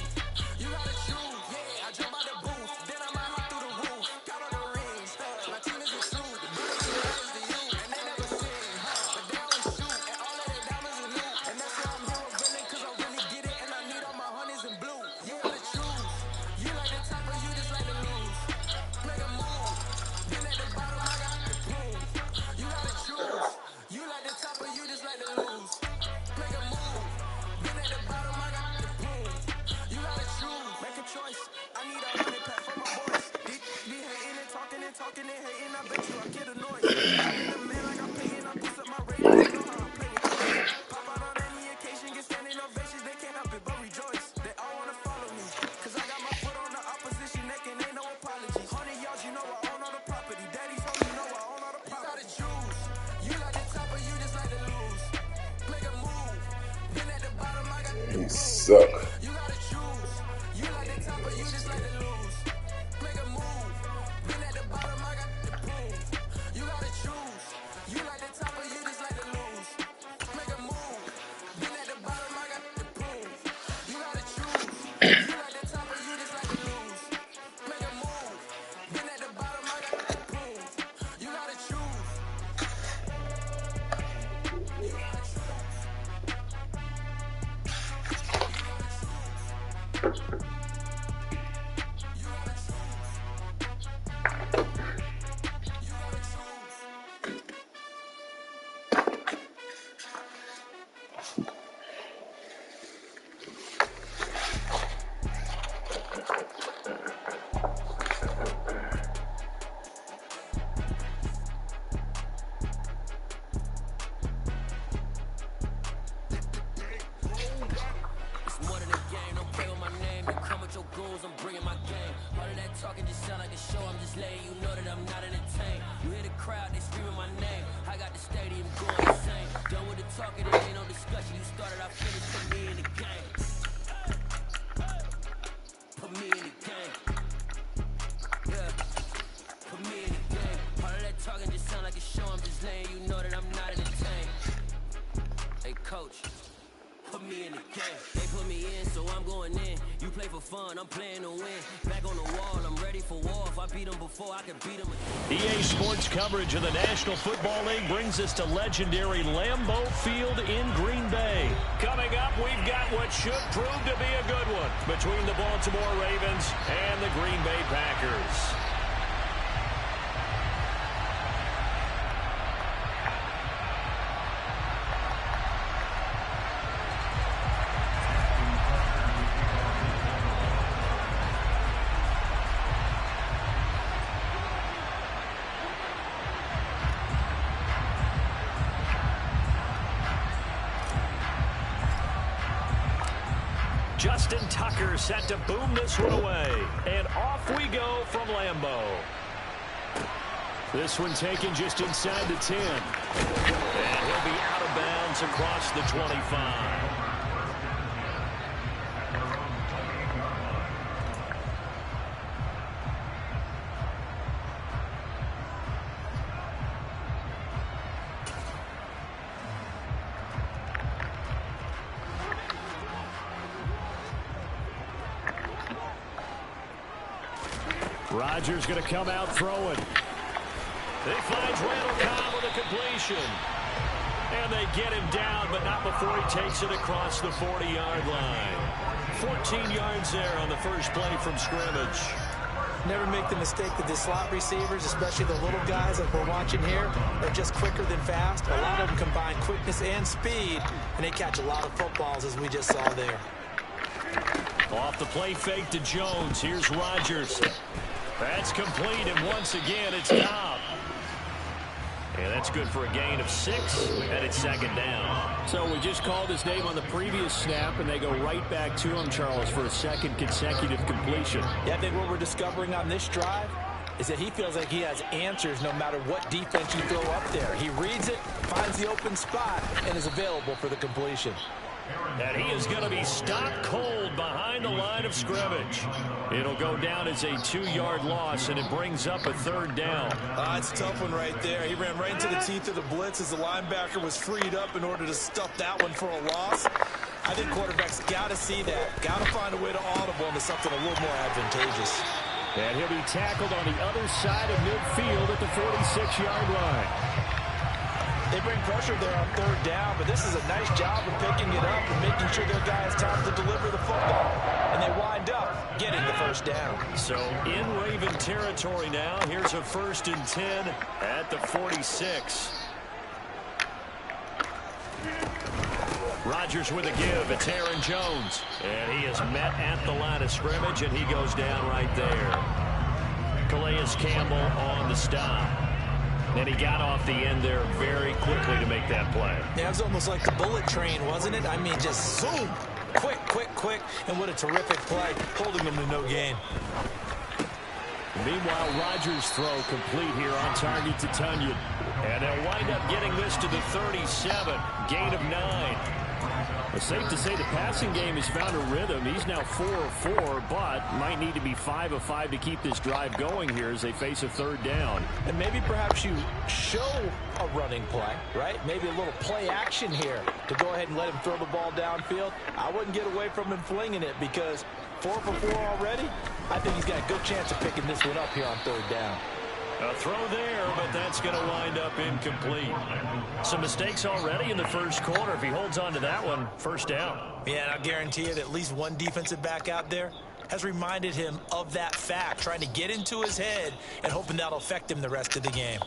You gotta choose. Yeah, I jump out the booth. Then I might hop through the roof. Got all the rings. My team is the truth. The bullets in the hands to you. And they never seen, but they always shoot. And all of their diamonds are new. And that's why I'm here winning, cause I really get it. And I need all my honeys in blue. Yeah, I choose. You like the top or you just like to lose. Make a move. Been at the bottom, I got the boom. You gotta choose. You like the top or you just like to lose. Make a move. Been at the bottom, I got the boom. You gotta choose. Make a choice. I need 100 pack for my boys. These be hating and talking and hating. I bet you I get a noise. I've been the man like I'm Peyton. I boost up my radar. You know how I play with toys. Pop out on any occasion, get standing ovations. They can't help it but rejoice. They all wanna follow me. Cause I got my foot on the opposition neck and ain't no apologies. 100 yards, you know I own all the property. Daddy's home, you know I own all the property. You gotta choose. You like the top or you just like to lose. Make a move. Been at the bottom, I got the You boom. suck. You gotta choose. You like the top or you just like to lose. Make a move. Been at the bottom, I got the boom. You gotta choose. You like the top or you just like to lose. Make a move. Been at the bottom, I got the boom. You gotta choose. You like the top or you just like to lose. Make a move. Been at the bottom, I got the boom. You gotta choose. You gotta choose. It's more than a game, don't play with my name. You come with your goons, I'm bringing my game. All of that talking just sound like a show, I'm just letting you know that I'm not entertained. You hear the crowd, they screaming my name. I got the stadium going insane. Done with the talking, there ain't no discussion. You started, I finished, put me in the game. Put me in the game. Yeah, put me in the game. All of that talking just sound like a show, I'm just letting you know that I'm not entertained. Hey, coach. Put me in the game. They put me in, so I'm going in. You play for fun, I'm playing to win. Back on the wall, I'm ready for war. If I beat them before, I can beat them again. EA Sports coverage of the National Football League brings us to legendary Lambeau Field in Green Bay. Coming up, we've got what should prove to be a good one between the Baltimore Ravens and the Green Bay Packers. Justin Tucker set to boom this one away. And off we go from Lambeau. This one taken just inside the 10. And he'll be out of bounds across the 25. Rodgers going to come out throwing. He finds Randall Cobb with a completion. And they get him down, but not before he takes it across the 40-yard line. 14 yards there on the first play from scrimmage. Never make the mistake that the slot receivers, especially the little guys like we're watching here, are just quicker than fast. A lot of them combine quickness and speed, and they catch a lot of footballs, as we just saw there. Off the play fake to Jones. Here's Rodgers. That's complete, and once again, it's Cobb. And that's good for a gain of 6, and it's second down. So we just called his name on the previous snap, and they go right back to him, Charles, for a second consecutive completion. Yeah, I think what we're discovering on this drive is that he feels like he has answers no matter what defense you throw up there. He reads it, finds the open spot, and is available for the completion. And he is going to be stopped cold behind the line of scrimmage. It'll go down as a 2-yard loss, and it brings up a third down. It's a tough one right there. He ran right into the teeth of the blitz as the linebacker was freed up in order to stuff that one for a loss. I think quarterbacks got to see that. Got to find a way to audible into something a little more advantageous. And he'll be tackled on the other side of midfield at the 46-yard line. They bring pressure there on third down, but this is a nice job of picking it up and making sure their guy has time to deliver the football. And they wind up getting the first down. So in Raven territory now, here's a 1st and 10 at the 46. Rodgers with a give. It's Aaron Jones. And he is met at the line of scrimmage, and he goes down right there. Calais Campbell on the stop. And he got off the end there very quickly to make that play. Yeah, it was almost like the bullet train, wasn't it? I mean, just zoom. Quick, quick, quick. And what a terrific play, holding them to no gain. Meanwhile, Rodgers' throw complete here on target to Tunyon. And they'll wind up getting this to the 37. Gain of 9. It's safe to say the passing game has found a rhythm. He's now 4 of 4, but might need to be 5 of 5 to keep this drive going here as they face a third down. And maybe perhaps you show a running play, right? Maybe a little play action here to go ahead and let him throw the ball downfield. I wouldn't get away from him flinging it because 4 for 4 already. I think he's got a good chance of picking this one up here on third down. A throw there, but that's going to wind up incomplete. Some mistakes already in the first quarter. If he holds on to that one, first down. Yeah, and I'll guarantee you that at least one defensive back out there has reminded him of that fact, trying to get into his head and hoping that'll affect him the rest of the game.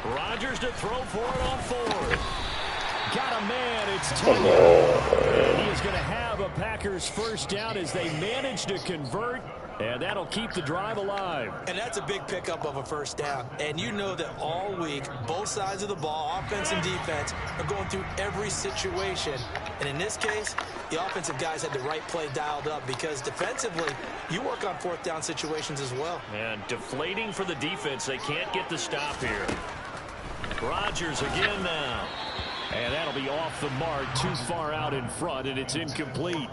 Rodgers to throw for it on 4th. Got a man. It's Tunyon. And he is going to have a Packers first down as they manage to convert. And that'll keep the drive alive. And that's a big pickup of a first down. And you know that all week, both sides of the ball, offense and defense, are going through every situation. And in this case, the offensive guys had the right play dialed up because defensively, you work on 4th down situations as well. And deflating for the defense. They can't get the stop here. Rodgers again now. And that'll be off the mark, too far out in front, and it's incomplete.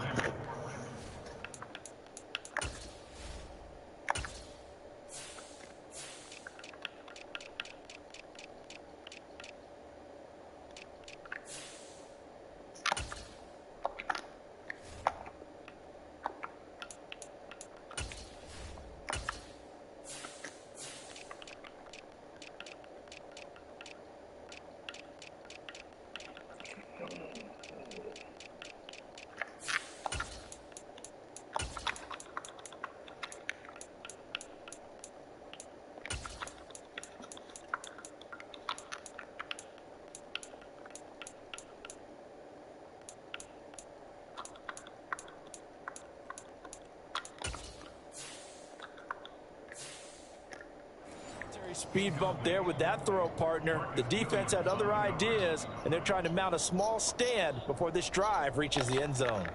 Speed bump there with that throw partner. The defense had other ideas, and they're trying to mount a small stand before this drive reaches the end zone.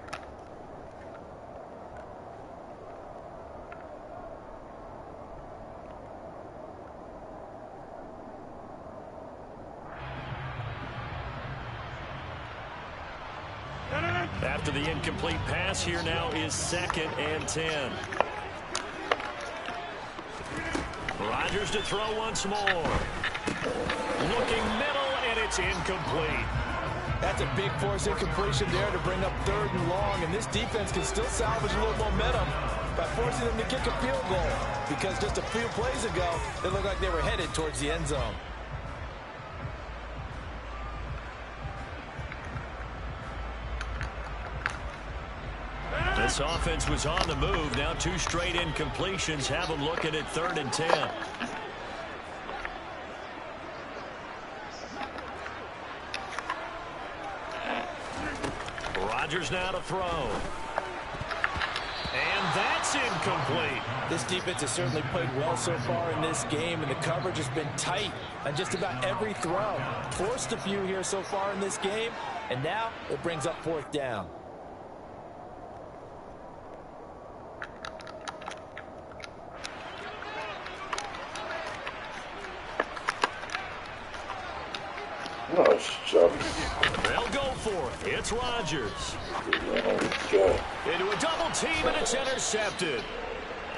After the incomplete pass, here now is 2nd and 10. Rodgers to throw once more. Looking middle, and it's incomplete. That's a big force incompletion there to bring up 3rd and long, and this defense can still salvage a little momentum by forcing them to kick a field goal, because just a few plays ago, they looked like they were headed towards the end zone. This offense was on the move. Now 2 straight incompletions have them looking at 3rd and 10. Rodgers now to throw. And that's incomplete. This defense has certainly played well so far in this game, and the coverage has been tight on just about every throw. Forced a few here so far in this game, and now it brings up 4th down. Oh, shucks. They'll go for it. It's Rodgers. Okay. Into a double team, and it's intercepted.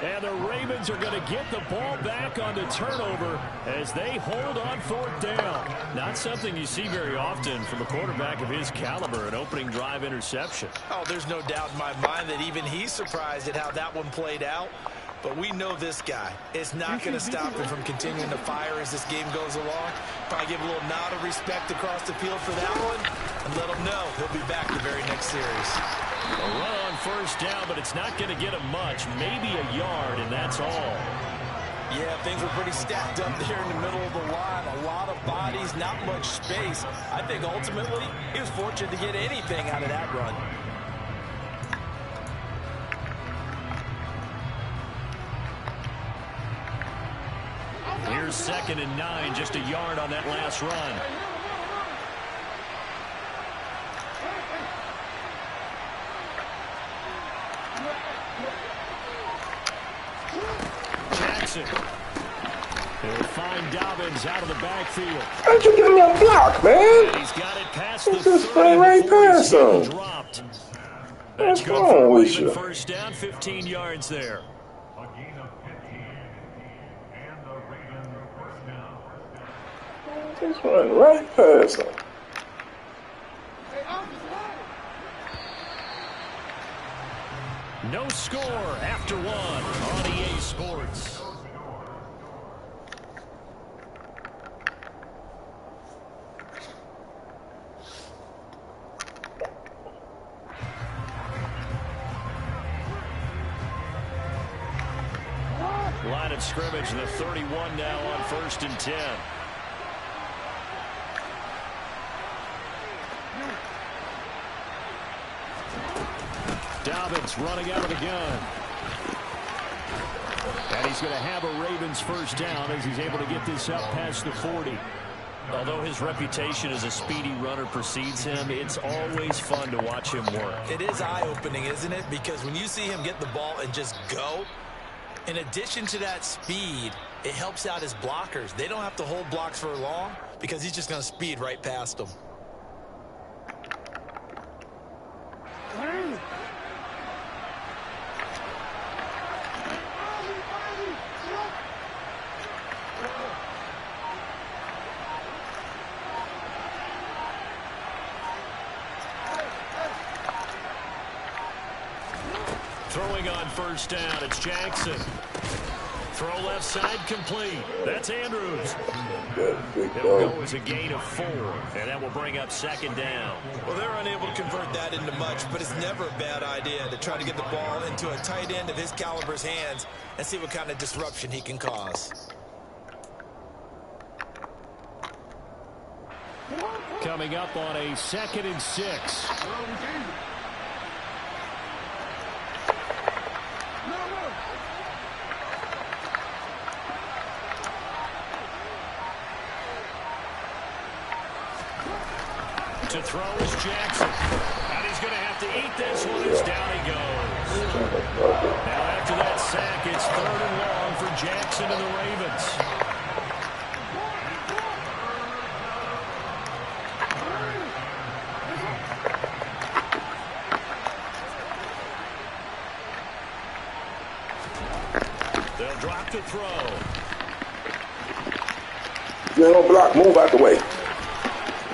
And the Ravens are going to get the ball back on the turnover as they hold on 4th down. Not something you see very often from a quarterback of his caliber, an opening drive interception. Oh, there's no doubt in my mind that even he's surprised at how that one played out. But we know this guy is not going to stop him from continuing to fire as this game goes along. Probably give a little nod of respect across the field for that one and let him know he'll be back the very next series. A run on 1st down, but it's not going to get him much, maybe a yard, and that's all. Yeah, things were pretty stacked up there in the middle of the line. A lot of bodies, not much space. I think ultimately he was fortunate to get anything out of that run. Here's 2nd and 9, just a yard on that last run. Jackson. He'll find Dobbins out of the backfield. How'd you give me a block, man? And he's got it past the He just 30 ran right before he's past hit and him. dropped. What's That's good wrong for a with Raven you? 1st down, 15 yards there. Just run right past him. No score after 1 on EA Sports. Line of scrimmage, the 31 now on 1st and 10. Dobbins running out of the gun. And he's going to have a Ravens 1st down as he's able to get this up past the 40. Although his reputation as a speedy runner precedes him, it's always fun to watch him work. It is eye-opening, isn't it? Because when you see him get the ball and just go, in addition to that speed, it helps out his blockers. They don't have to hold blocks for long because he's just going to speed right past them. Throwing on 1st down, it's Jackson. Throw left side complete. That's Andrews. It'll go as a gain of 4, and that will bring up 2nd down. Well, they're unable to convert that into much, but it's never a bad idea to try to get the ball into a tight end of his caliber's hands and see what kind of disruption he can cause. Coming up on a 2nd and 6. To throw is Jackson. And he's going to have to eat this one as down he goes. Now after that sack, it's 3rd and long for Jackson and the Ravens. They'll drop to throw. You don't block, move out the way.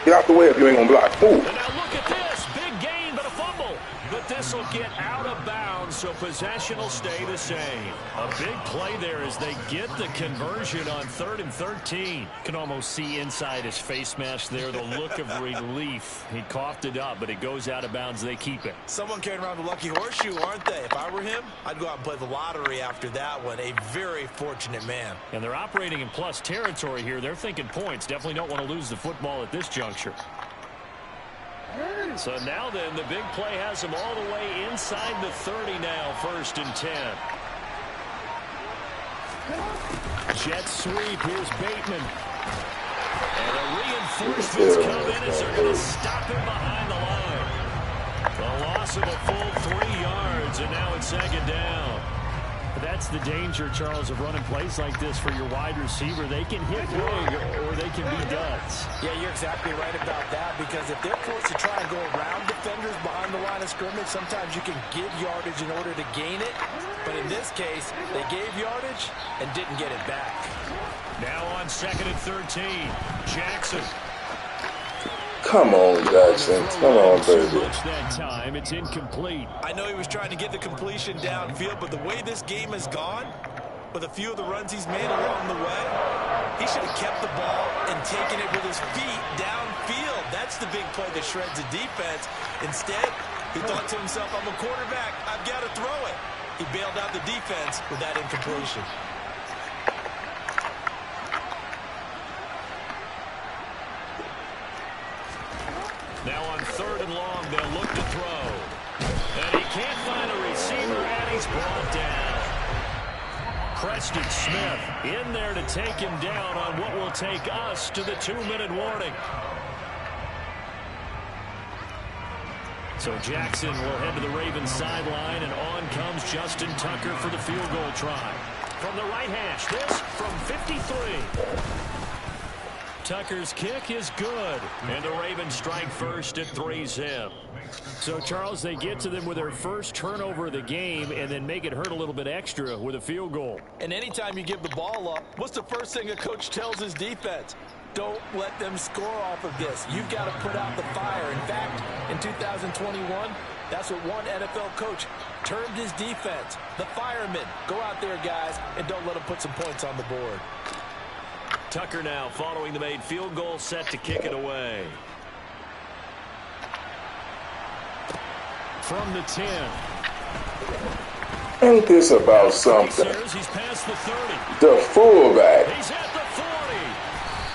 Get out the way if you ain't gonna block. Ooh. And now look at this. Big gain, but a fumble. But this will get out of bounds, so possession will stay the same. A big play there as they get the conversion on 3rd and 13. Can almost see inside his face mask there the look of relief. He coughed it up, but it goes out of bounds. They keep it. Someone carrying around the lucky horseshoe, aren't they? If I were him, I'd go out and play the lottery after that one. A very fortunate man. And they're operating in plus territory here. They're thinking points. Definitely don't want to lose the football at this juncture. So now then, the big play has them all the way inside the 30 now, 1st and 10. Jet sweep, here's Bateman. And the reinforcements come in as they're going to stop him behind the line. The loss of a full 3 yards, and now it's 2nd down. That's the danger, Charles, of running plays like this for your wide receiver. They can hit big or they can be duds. Yeah, you're exactly right about that, because if they're forced to try and go around defenders behind the line of scrimmage, sometimes you can give yardage in order to gain it. But in this case, they gave yardage and didn't get it back. Now on 2nd and 13, Jackson. Come on, Jackson. Come on, baby. That time, it's incomplete. I know he was trying to get the completion downfield, but the way this game has gone, with a few of the runs he's made along the way, he should have kept the ball and taken it with his feet downfield. That's the big play that shreds the defense. Instead, he thought to himself, I'm a quarterback. I've got to throw it. He bailed out the defense with that incompletion. Now on 3rd and long, they'll look to throw. And he can't find a receiver, and he's brought down. Preston Smith in there to take him down on what will take us to the 2-minute warning. So Jackson will head to the Ravens sideline, and on comes Justin Tucker for the field goal try. From the right hash, this from 53. Tucker's kick is good, and the Ravens strike first at 3-zip. So, Charles, they get to them with their first turnover of the game and then make it hurt a little bit extra with a field goal. And anytime you give the ball up, what's the first thing a coach tells his defense? Don't let them score off of this. You've got to put out the fire. In fact, in 2021, that's what one NFL coach termed his defense, the firemen. Go out there, guys, and don't let them put some points on the board. Tucker now following the made field goal, set to kick it away. From the 10. Ain't this about something? He's past the 30. The fullback. He's at the 40.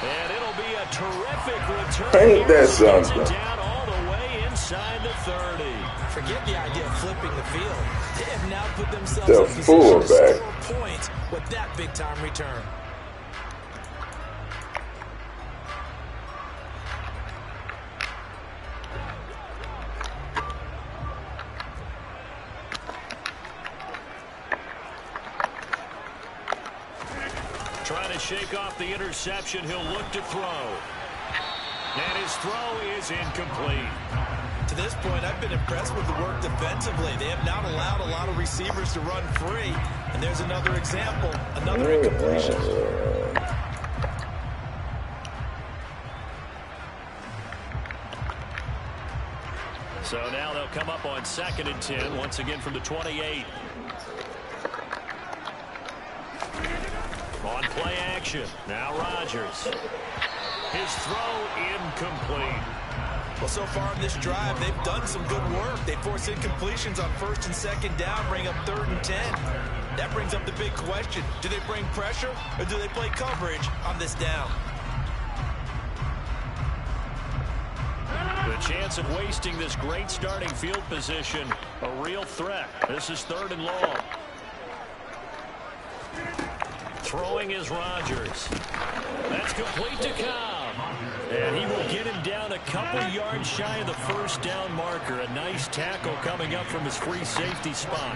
And it'll be a terrific return. Ain't that something? Down all the way inside the 30. Forget the idea of flipping the field. They have now put themselves The in position to fullback. score points with that big-time return. Trying to shake off the interception. He'll look to throw. And his throw is incomplete. To this point, I've been impressed with the work defensively. They have not allowed a lot of receivers to run free. And there's another example, another incompletion. So now they'll come up on 2nd and 10, once again from the 28. On play action. Now Rodgers. His throw incomplete. Well, so far in this drive, they've done some good work. They force incompletions on 1st and 2nd down, bring up 3rd and 10. That brings up the big question. Do they bring pressure or do they play coverage on this down? The chance of wasting this great starting field position, a real threat. This is 3rd and long. Throwing is Rodgers. That's complete to Cobb. And he will get him down a couple yards shy of the first down marker. A nice tackle coming up from his free safety spot.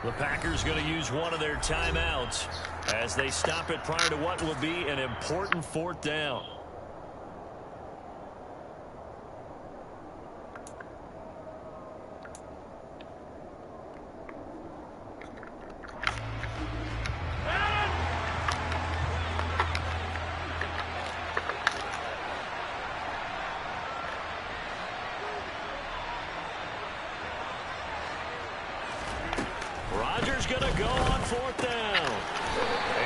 The Packers going to use one of their timeouts as they stop it prior to what will be an important 4th down. Packers going to go on 4th down.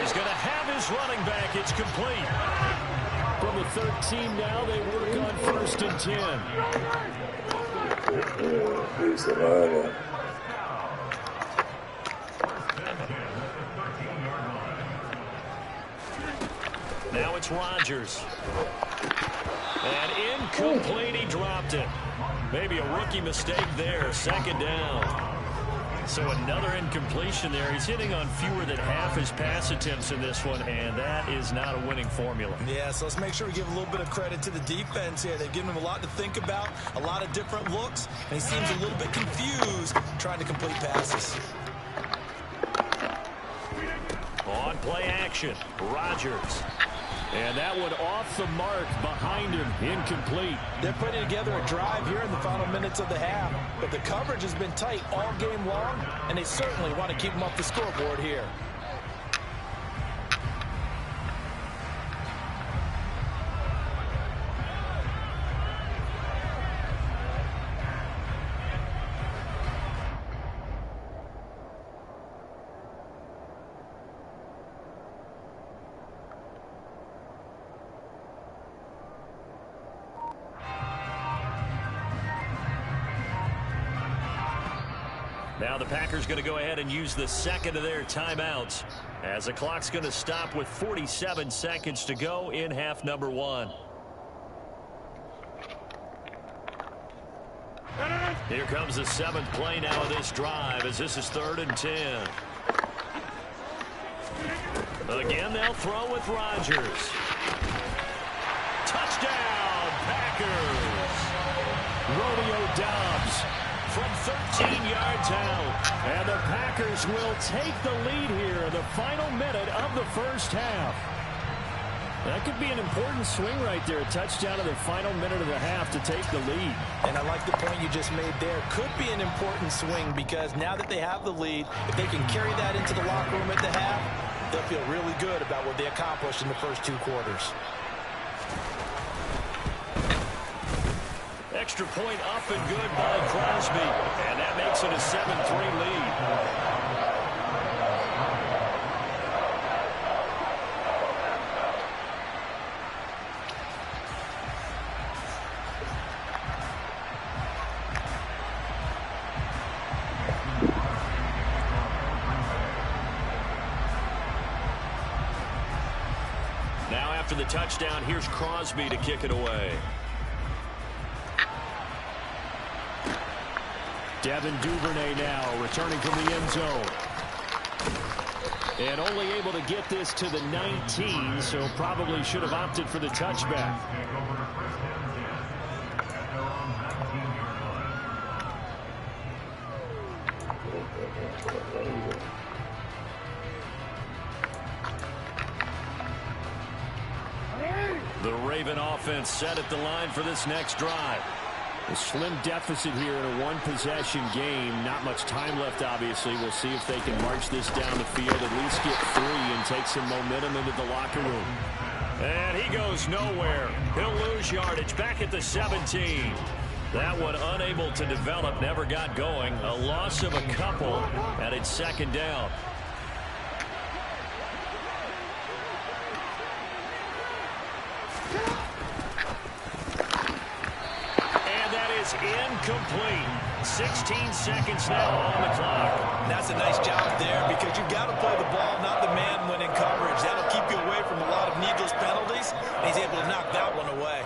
He's going to have his running back. It's complete. From the 13 now, they work on 1st and 10. Now it's Rodgers. And incomplete, he dropped it. Maybe a rookie mistake there, 2nd down. So another incompletion there. He's hitting on fewer than half his pass attempts in this one, and that is not a winning formula. Yeah, so let's make sure we give a little bit of credit to the defense here. They've given him a lot to think about, a lot of different looks, and he seems a little bit confused trying to complete passes. On play action, Rodgers. And that one off the mark behind him, incomplete. They're putting together a drive here in the final minutes of the half, but the coverage has been tight all game long, and they certainly want to keep them off the scoreboard here. Now the Packers going to go ahead and use the 2nd of their timeouts as the clock's going to stop with 47 seconds to go in half number 1. Here comes the 7th play now of this drive as this is 3rd and 10. Again, they'll throw with Rodgers. Touchdown, Packers! Romeo Doubs from 13 yards out. And the Packers will take the lead here in the final minute of the first half. That could be an important swing right there. A touchdown in the final minute of the half to take the lead. And I like the point you just made there. Could be an important swing because now that they have the lead, if they can carry that into the locker room at the half, they'll feel really good about what they accomplished in the first 2 quarters. Extra point up and good by Crosby. And that makes it a 7-3 lead. Now after the touchdown, here's Crosby to kick it away. Devin Duvernay now returning from the end zone. And only able to get this to the 19, so probably should have opted for the touchback. The Raven offense set at the line for this next drive. A slim deficit here in a one-possession game. Not much time left, obviously. We'll see if they can march this down the field, at least get 3 and take some momentum into the locker room. And he goes nowhere. He'll lose yardage back at the 17. That one unable to develop, never got going. A loss of a couple, and it's 2nd down. Incomplete. 16 seconds now on the clock. And that's a nice job there because you've got to play the ball, not the man when in coverage. That'll keep you away from a lot of needless penalties, and he's able to knock that one away.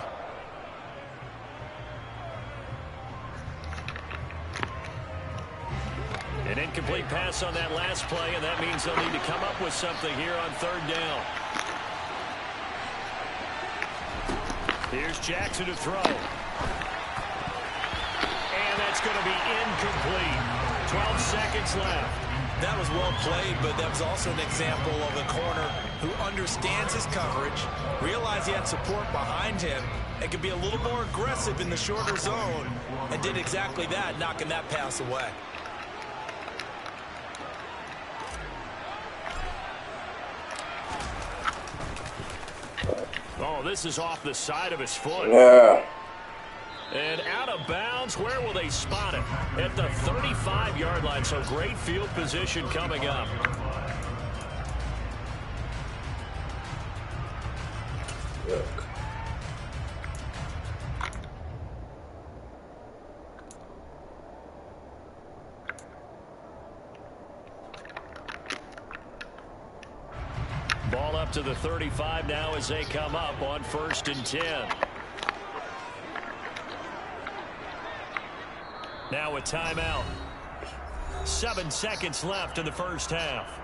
An incomplete pass on that last play, and that means they'll need to come up with something here on 3rd down. Here's Jackson to throw. It's going to be incomplete. 12 seconds left. That was well played, but that was also an example of a corner who understands his coverage, realized he had support behind him, and could be a little more aggressive in the shorter zone, and did exactly that, knocking that pass away. Oh, this is off the side of his foot. Yeah. And out of bounds, where will they spot it? At the 35-yard line, so great field position coming up. Yuck. Ball up to the 35 now as they come up on 1st and 10. Now a timeout. 7 seconds left in the first half.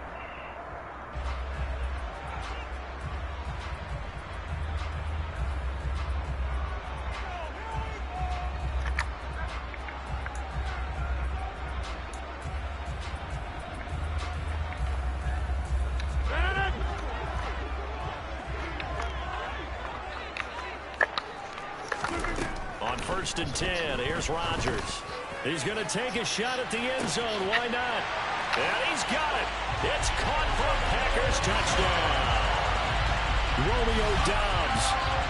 On 1st and 10, here's Rodgers. He's going to take a shot at the end zone. Why not? And he's got it. It's caught for a Packers touchdown. Romeo Doubs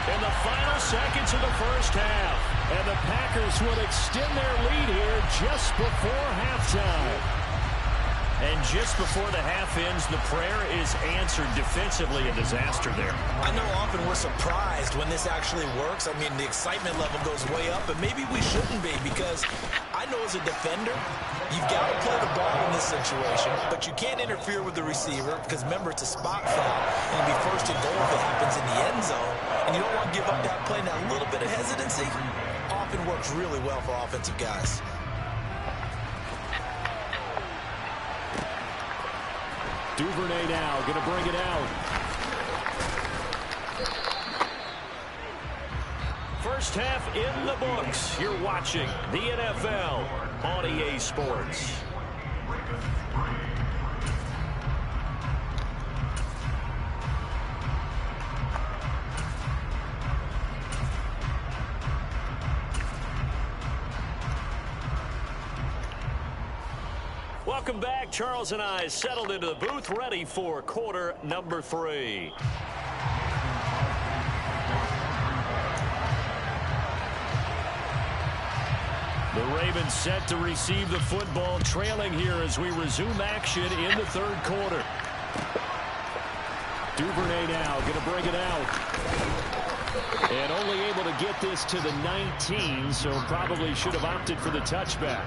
in the final seconds of the first half. And the Packers would extend their lead here just before halftime. And just before the half ends, the prayer is answered defensively. A disaster there. I know often we're surprised when this actually works. I mean, the excitement level goes way up, but maybe we shouldn't be, because I know as a defender, you've got to play the ball in this situation, but you can't interfere with the receiver because, remember, it's a spot foul, and it'll be 1st and goal if it happens in the end zone, and you don't want to give up that play. Now, a little bit of hesitancy often works really well for offensive guys. Duvernay now going to bring it out. First half in the books. You're watching the NFL on EA Sports. Welcome back. Charles and I settled into the booth, ready for quarter number 3. The Ravens set to receive the football, trailing here as we resume action in the 3rd quarter. Duvernay now going to bring it out. And only able to get this to the 19, so probably should have opted for the touchback.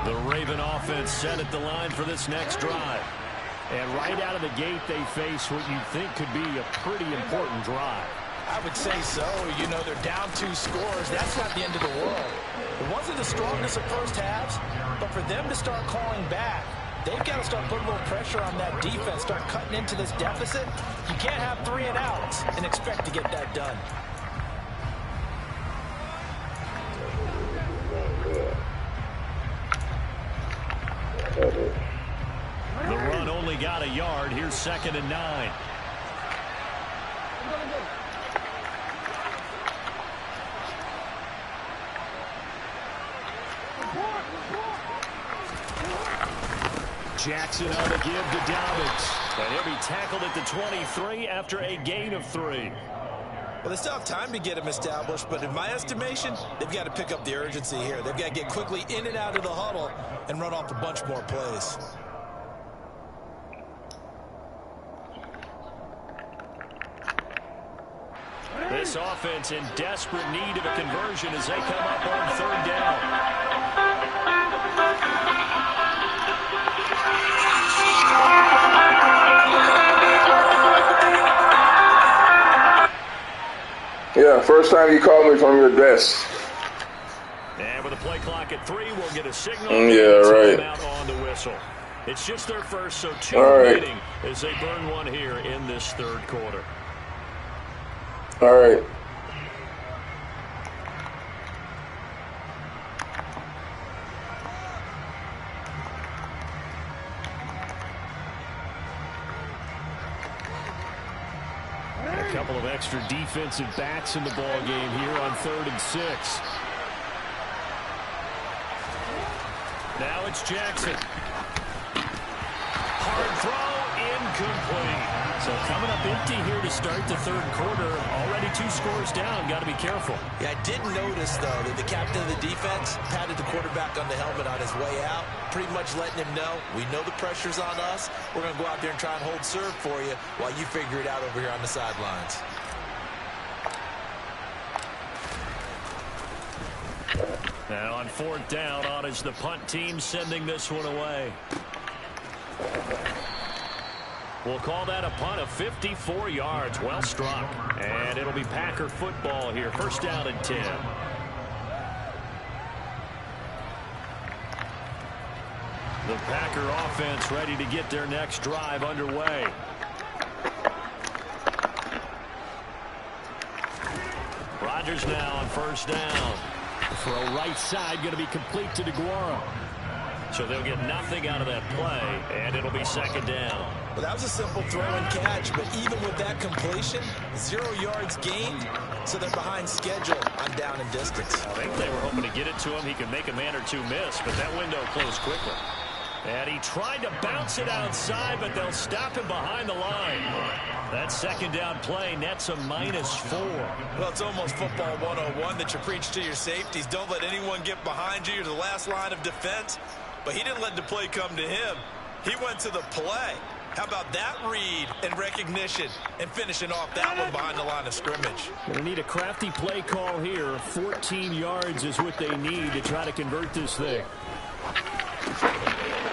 The Raven offense set at the line for this next drive. And right out of the gate, they face what you'd think could be a pretty important drive. I would say so. You know, they're down 2 scores. That's not the end of the world. It wasn't the strongest of first halves, but for them to start clawing back, they've got to start putting a little pressure on that defense, start cutting into this deficit. You can't have 3 and outs and expect to get that done. The run only got a yard. Here's 2nd and 9. Jackson on the give to Dobbins. And he'll be tackled at the 23 after a gain of 3. Well, they still have time to get him established, but in my estimation, they've got to pick up the urgency here. They've got to get quickly in and out of the huddle and run off a bunch more plays. This offense in desperate need of a conversion as they come up on 3rd down. Yeah, first time you called me from your desk. And with a play clock at 3, we'll get a signal. Yeah, right. Out on the whistle. It's just their first, so 2 All right. remaining as they burn one here in this 3rd quarter. All right. A couple of extra defensive backs in the ball game here on 3rd and 6. Now it's Jackson. Hard throw incomplete. So coming up empty here to start the third quarter. Already 2 scores down. Got to be careful. Yeah, I did notice, though, that the captain of the defense patted the quarterback on the helmet on his way out, pretty much letting him know, we know the pressure's on us. We're going to go out there and try and hold serve for you while you figure it out over here on the sidelines. Now on 4th down, on is the punt team sending this one away. We'll call that a punt of 54 yards. Well struck. And it'll be Packer football here. 1st down and 10. The Packer offense ready to get their next drive underway. Rodgers now on 1st down. For a right side, going to be complete to DeGuara. So they'll get nothing out of that play, and it'll be 2nd down. Well, that was a simple throw and catch, but even with that completion, 0 yards gained, so they're behind schedule on down and distance. I think they were hoping to get it to him. He could make a man or two miss, but that window closed quickly. And he tried to bounce it outside, but they'll stop him behind the line. That 2nd down play nets a -4. Well, it's almost football 101 that you preach to your safeties. Don't let anyone get behind you. You're the last line of defense. But he didn't let the play come to him. He went to the play. How about that read and recognition and finishing off that one behind the line of scrimmage? They need a crafty play call here. 14 yards is what they need to try to convert this thing.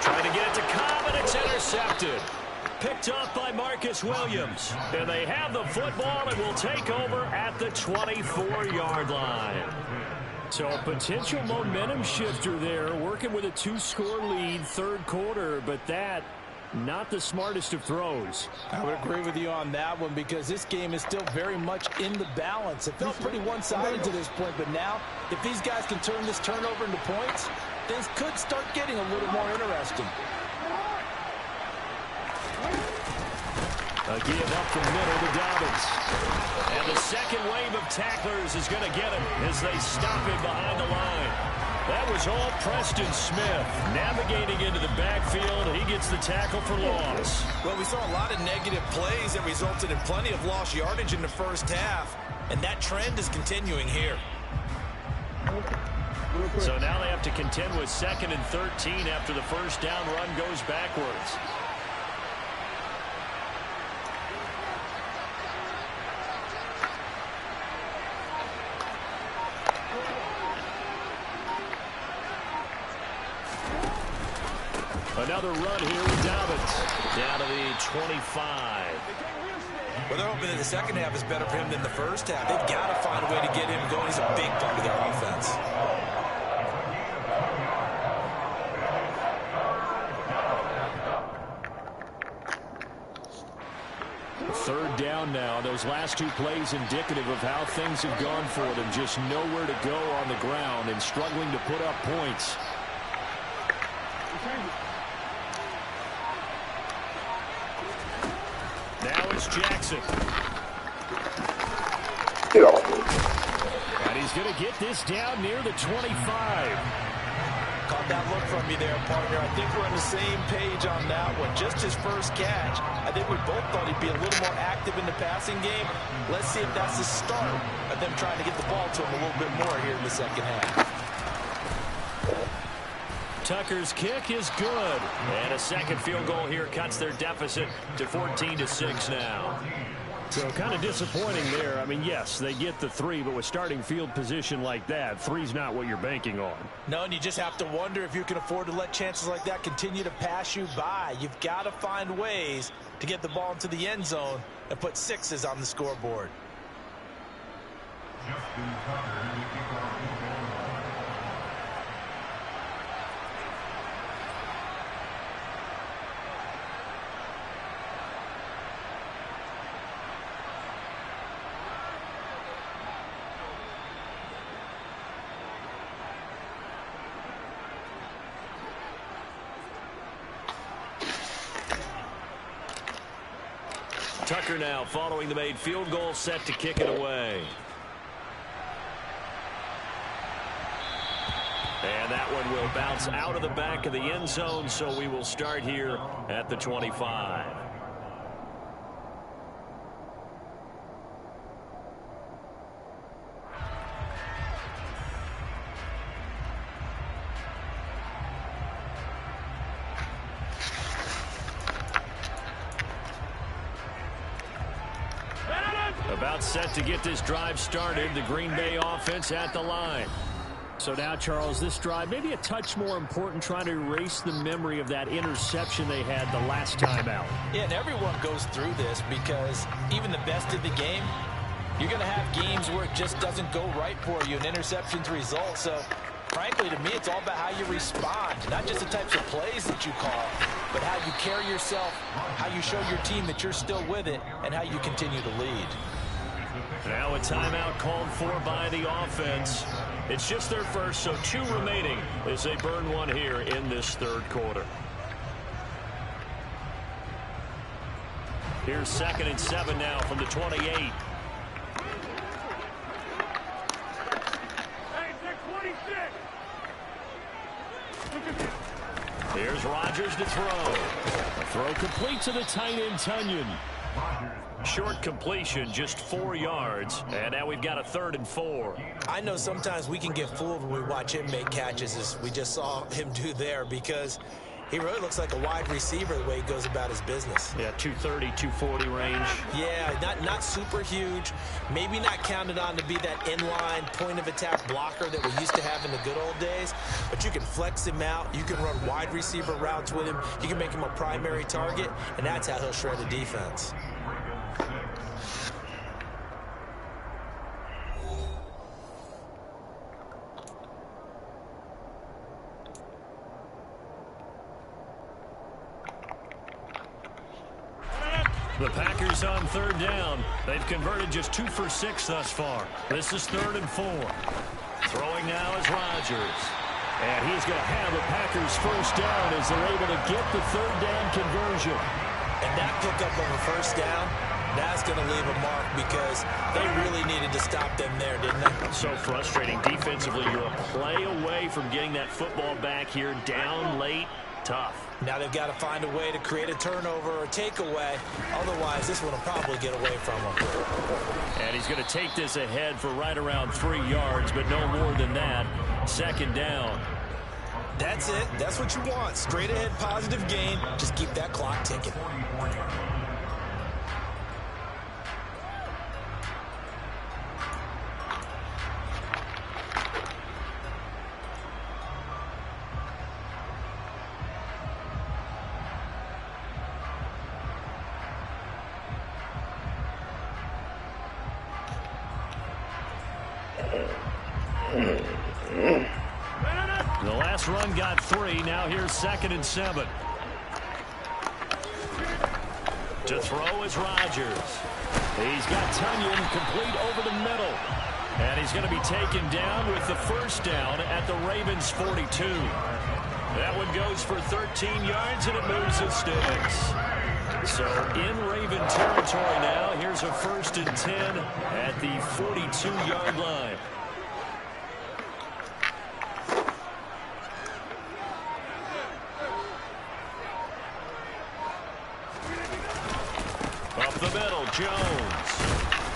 Trying to get it to Cobb, and it's intercepted. Picked up by Marcus Williams. And they have the football and will take over at the 24-yard line. So a potential momentum shifter there, working with a 2-score lead, 3rd quarter, but that, not the smartest of throws. I would agree with you on that one because this game is still very much in the balance. It felt pretty one-sided to this point, but now, if these guys can turn this turnover into points, things could start getting a little more interesting. A give up the middle to Dobbins. And the second wave of tacklers is going to get him as they stop him behind the line. That was all Preston Smith navigating into the backfield. He gets the tackle for loss. Well, we saw a lot of negative plays that resulted in plenty of lost yardage in the first half. And that trend is continuing here. So now they have to contend with 2nd and 13 after the 1st down run goes backwards. Another run here with Dobbins. Down to the 25. Well, they're hoping that the second half is better for him than the first half. They've got to find a way to get him going. He's a big part of their offense. Third down now. Those last 2 plays indicative of how things have gone for them. Just nowhere to go on the ground and struggling to put up points. Now it's Jackson. Get off. And he's going to get this down near the 25. Caught that look from you there, partner. I think we're on the same page on that one. Just his first catch. I think we both thought he'd be a little more active in the passing game. Let's see if that's the start of them trying to get the ball to him a little bit more here in the second half. Tucker's kick is good. And a second field goal here cuts their deficit to 14-6 now. So kind of disappointing there. I mean, yes, they get the 3, but with starting field position like that, 3's not what you're banking on. No, and you just have to wonder if you can afford to let chances like that continue to pass you by. You've got to find ways to get the ball into the end zone and put 6s on the scoreboard. Tucker now following the made field goal, set to kick it away. And that one will bounce out of the back of the end zone, so we will start here at the 25. timeout set to get this drive started. The Green Bay offense at the line. So now, Charles, this drive maybe a touch more important, trying to erase the memory of that interception they had the last time out. Yeah, and everyone goes through this because even the best of the game, you're going to have games where it just doesn't go right for you, and interceptions result. So, frankly, to me, it's all about how you respond, not just the types of plays that you call, but how you carry yourself, how you show your team that you're still with it, and how you continue to lead. Now a timeout called for by the offense. It's just their first, so 2 remaining as they burn one here in this third quarter. Here's 2nd and 7 now from the 28. Here's Rodgers to throw. A throw complete to the tight end, Tunyon. Short completion, just 4 yards. And now we've got a 3rd and 4. I know sometimes we can get fooled when we watch him make catches, as we just saw him do there, because he really looks like a wide receiver the way he goes about his business. Yeah, 230, 240 range. Yeah, not super huge. Maybe not counted on to be that inline point-of-attack blocker that we used to have in the good old days. But you can flex him out. You can run wide receiver routes with him. You can make him a primary target, and that's how he'll shred the defense. The Packers on 3rd down. They've converted just 2 for 6 thus far. This is 3rd and 4. Throwing now is Rodgers. And he's going to have the Packers first down as they're able to get the 3rd down conversion. And that pickup of a first down, that's going to leave a mark because they really needed to stop them there, didn't they? So frustrating defensively. You're a play away from getting that football back here, down late. Tough. Now they've got to find a way to create a turnover or takeaway. Otherwise, this one will probably get away from them. And he's going to take this ahead for right around 3 yards, but no more than that. 2nd down. That's it. That's what you want. Straight ahead positive gain. Just keep that clock ticking. The last run got 3. Now here's 2nd and 7. To throw is Rodgers. He's got Tunyon complete over the middle. And he's going to be taken down with the first down at the Ravens' 42. That one goes for 13 yards, and it moves the sticks. So in Raven territory now. Here's a 1st and 10 at the 42-yard line. Up the middle, Jones.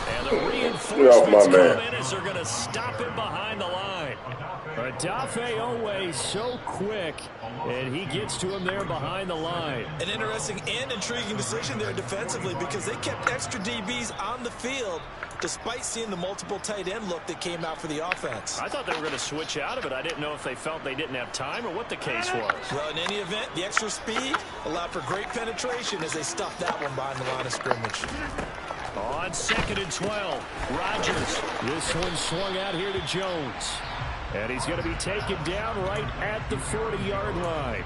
And the reinforcements come in as they're going to stop him behind the line. Adafe always so quick, and he gets to him there behind the line. An interesting and intriguing decision there defensively because they kept extra DBs on the field despite seeing the multiple tight end look that came out for the offense. I thought they were going to switch out of it. I didn't know if they felt they didn't have time or what the case was. Well, in any event, the extra speed allowed for great penetration as they stuffed that one behind the line of scrimmage. On 2nd and 12, Rodgers. This one swung out here to Jones. And he's going to be taken down right at the 40-yard line.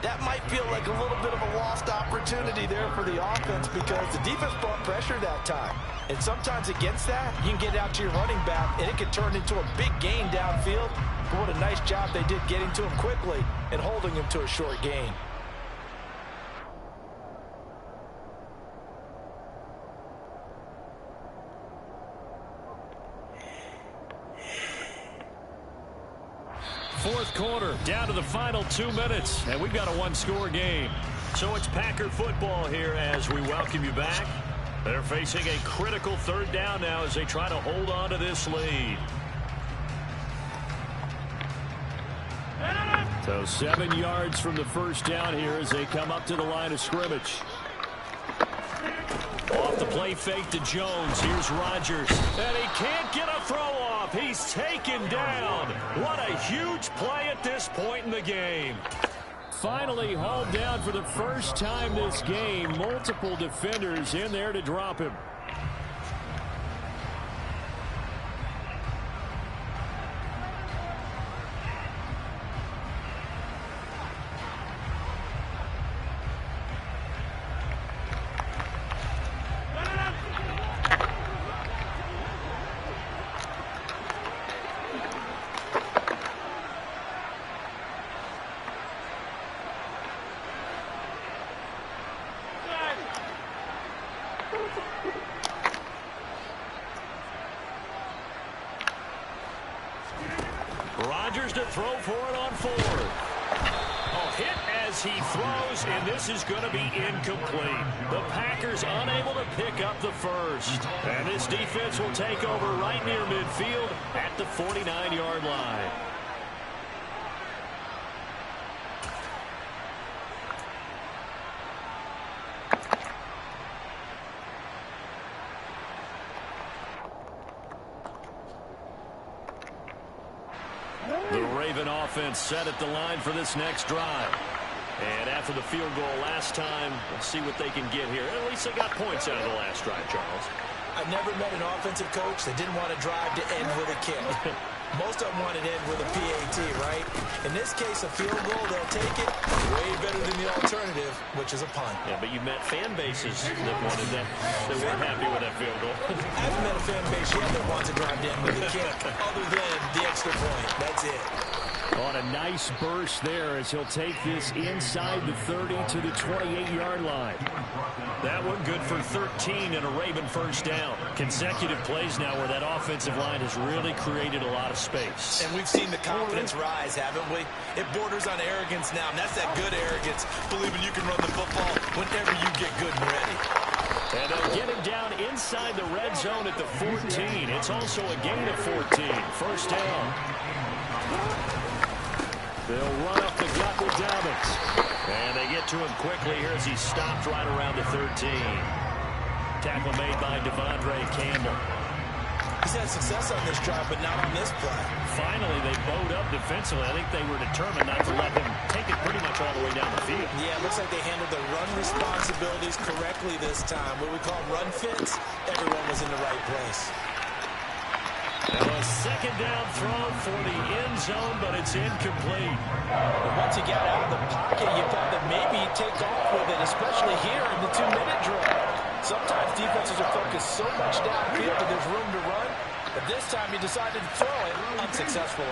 That might feel like a little bit of a lost opportunity there for the offense because the defense brought pressure that time. And sometimes against that, you can get out to your running back, and it can turn into a big gain downfield. But what a nice job they did getting to him quickly and holding him to a short gain. Fourth quarter, down to the final 2 minutes, and we've got a one-score game. So it's Packer football here as we welcome you back. They're facing a critical 3rd down now as they try to hold on to this lead. So 7 yards from the first down here as they come up to the line of scrimmage. Off the play fake to Jones. Here's Rodgers. And he can't get a throw off. He's taken down. What a huge play at this point in the game. Finally hauled down for the first time this game. Multiple defenders in there to drop him. Rodgers to throw for it on fourth. Oh, hit as he throws, and this is going to be incomplete. The Packers unable to pick up the first. And this defense will take over right near midfield at the 49-yard line. The Raven offense set at the line for this next drive. And after the field goal last time, we'll see what they can get here. At least they got points out of the last drive, Charles. I've never met an offensive coach that didn't want to drive to end with a kick. Most of them want to end with a PAT, right? In this case, a field goal, they'll take it way better than the alternative, which is a punt. Yeah, but you've met fan bases that wanted that. They weren't happy with that field goal. I haven't met a fan base yet that wants to drive to end with a kick, other than the extra point. That's it. On a nice burst there as he'll take this inside the 30 to the 28-yard line. That one good for 13 and a Raven first down. Consecutive plays now where that offensive line has really created a lot of space. And we've seen the confidence rise, haven't we? It borders on arrogance now, and that's that good arrogance, believing you can run the football whenever you get good and ready. And they'll get him down inside the red zone at the 14. It's also a gain of 14. First down. They'll run up the gut with Dobbins. And they get to him quickly here as he stopped right around the 13. Tackle made by Devondre Campbell. He's had success on this drive, but not on this play. Finally, they bowed up defensively. I think they were determined not to let him take it pretty much all the way down the field. Yeah, it looks like they handled their run responsibilities correctly this time. What we call run fits, everyone was in the right place. Now a second down throw for the end zone, but it's incomplete. And once he got out of the pocket, you thought that maybe he'd take off with it, especially here in the 2-minute drill. Sometimes defenses are focused so much downfield that there's room to run, but this time he decided to throw it unsuccessfully.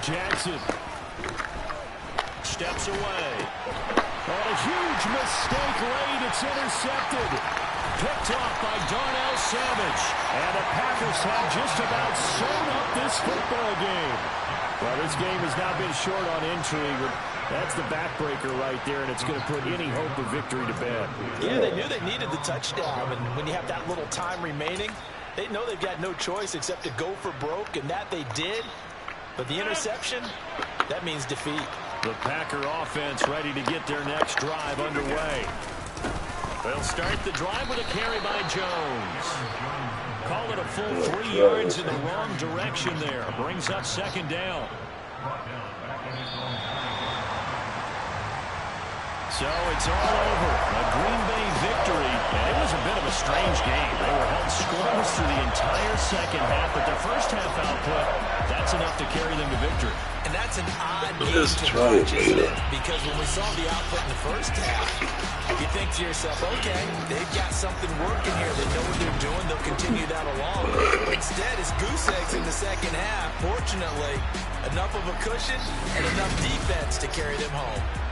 Jackson steps away. On a huge mistake late, it's intercepted. Picked off by Darnell Savage. And the Packers have just about sewn up this football game. Well, this game has now been short on intrigue, but that's the backbreaker right there, and it's going to put any hope of victory to bed. Yeah, they knew they needed the touchdown, and when you have that little time remaining, they know they've got no choice except to go for broke, and that they did. But the interception, that means defeat. The Packer offense ready to get their next drive underway. They'll start the drive with a carry by Jones. Call it a full 3 yards in the wrong direction there. Brings up second down. So it's all over. A Green Bay victory. And it was a bit of a strange game. They were held scoreless through the entire second half, but their first half output, that's enough to carry them to victory. And that's an odd game to watch, isn't it? Because when we saw the output in the first half, you think to yourself, okay, they've got something working here. They know what they're doing. They'll continue that along. But instead, it's goose eggs in the second half. Fortunately, enough of a cushion and enough defense to carry them home.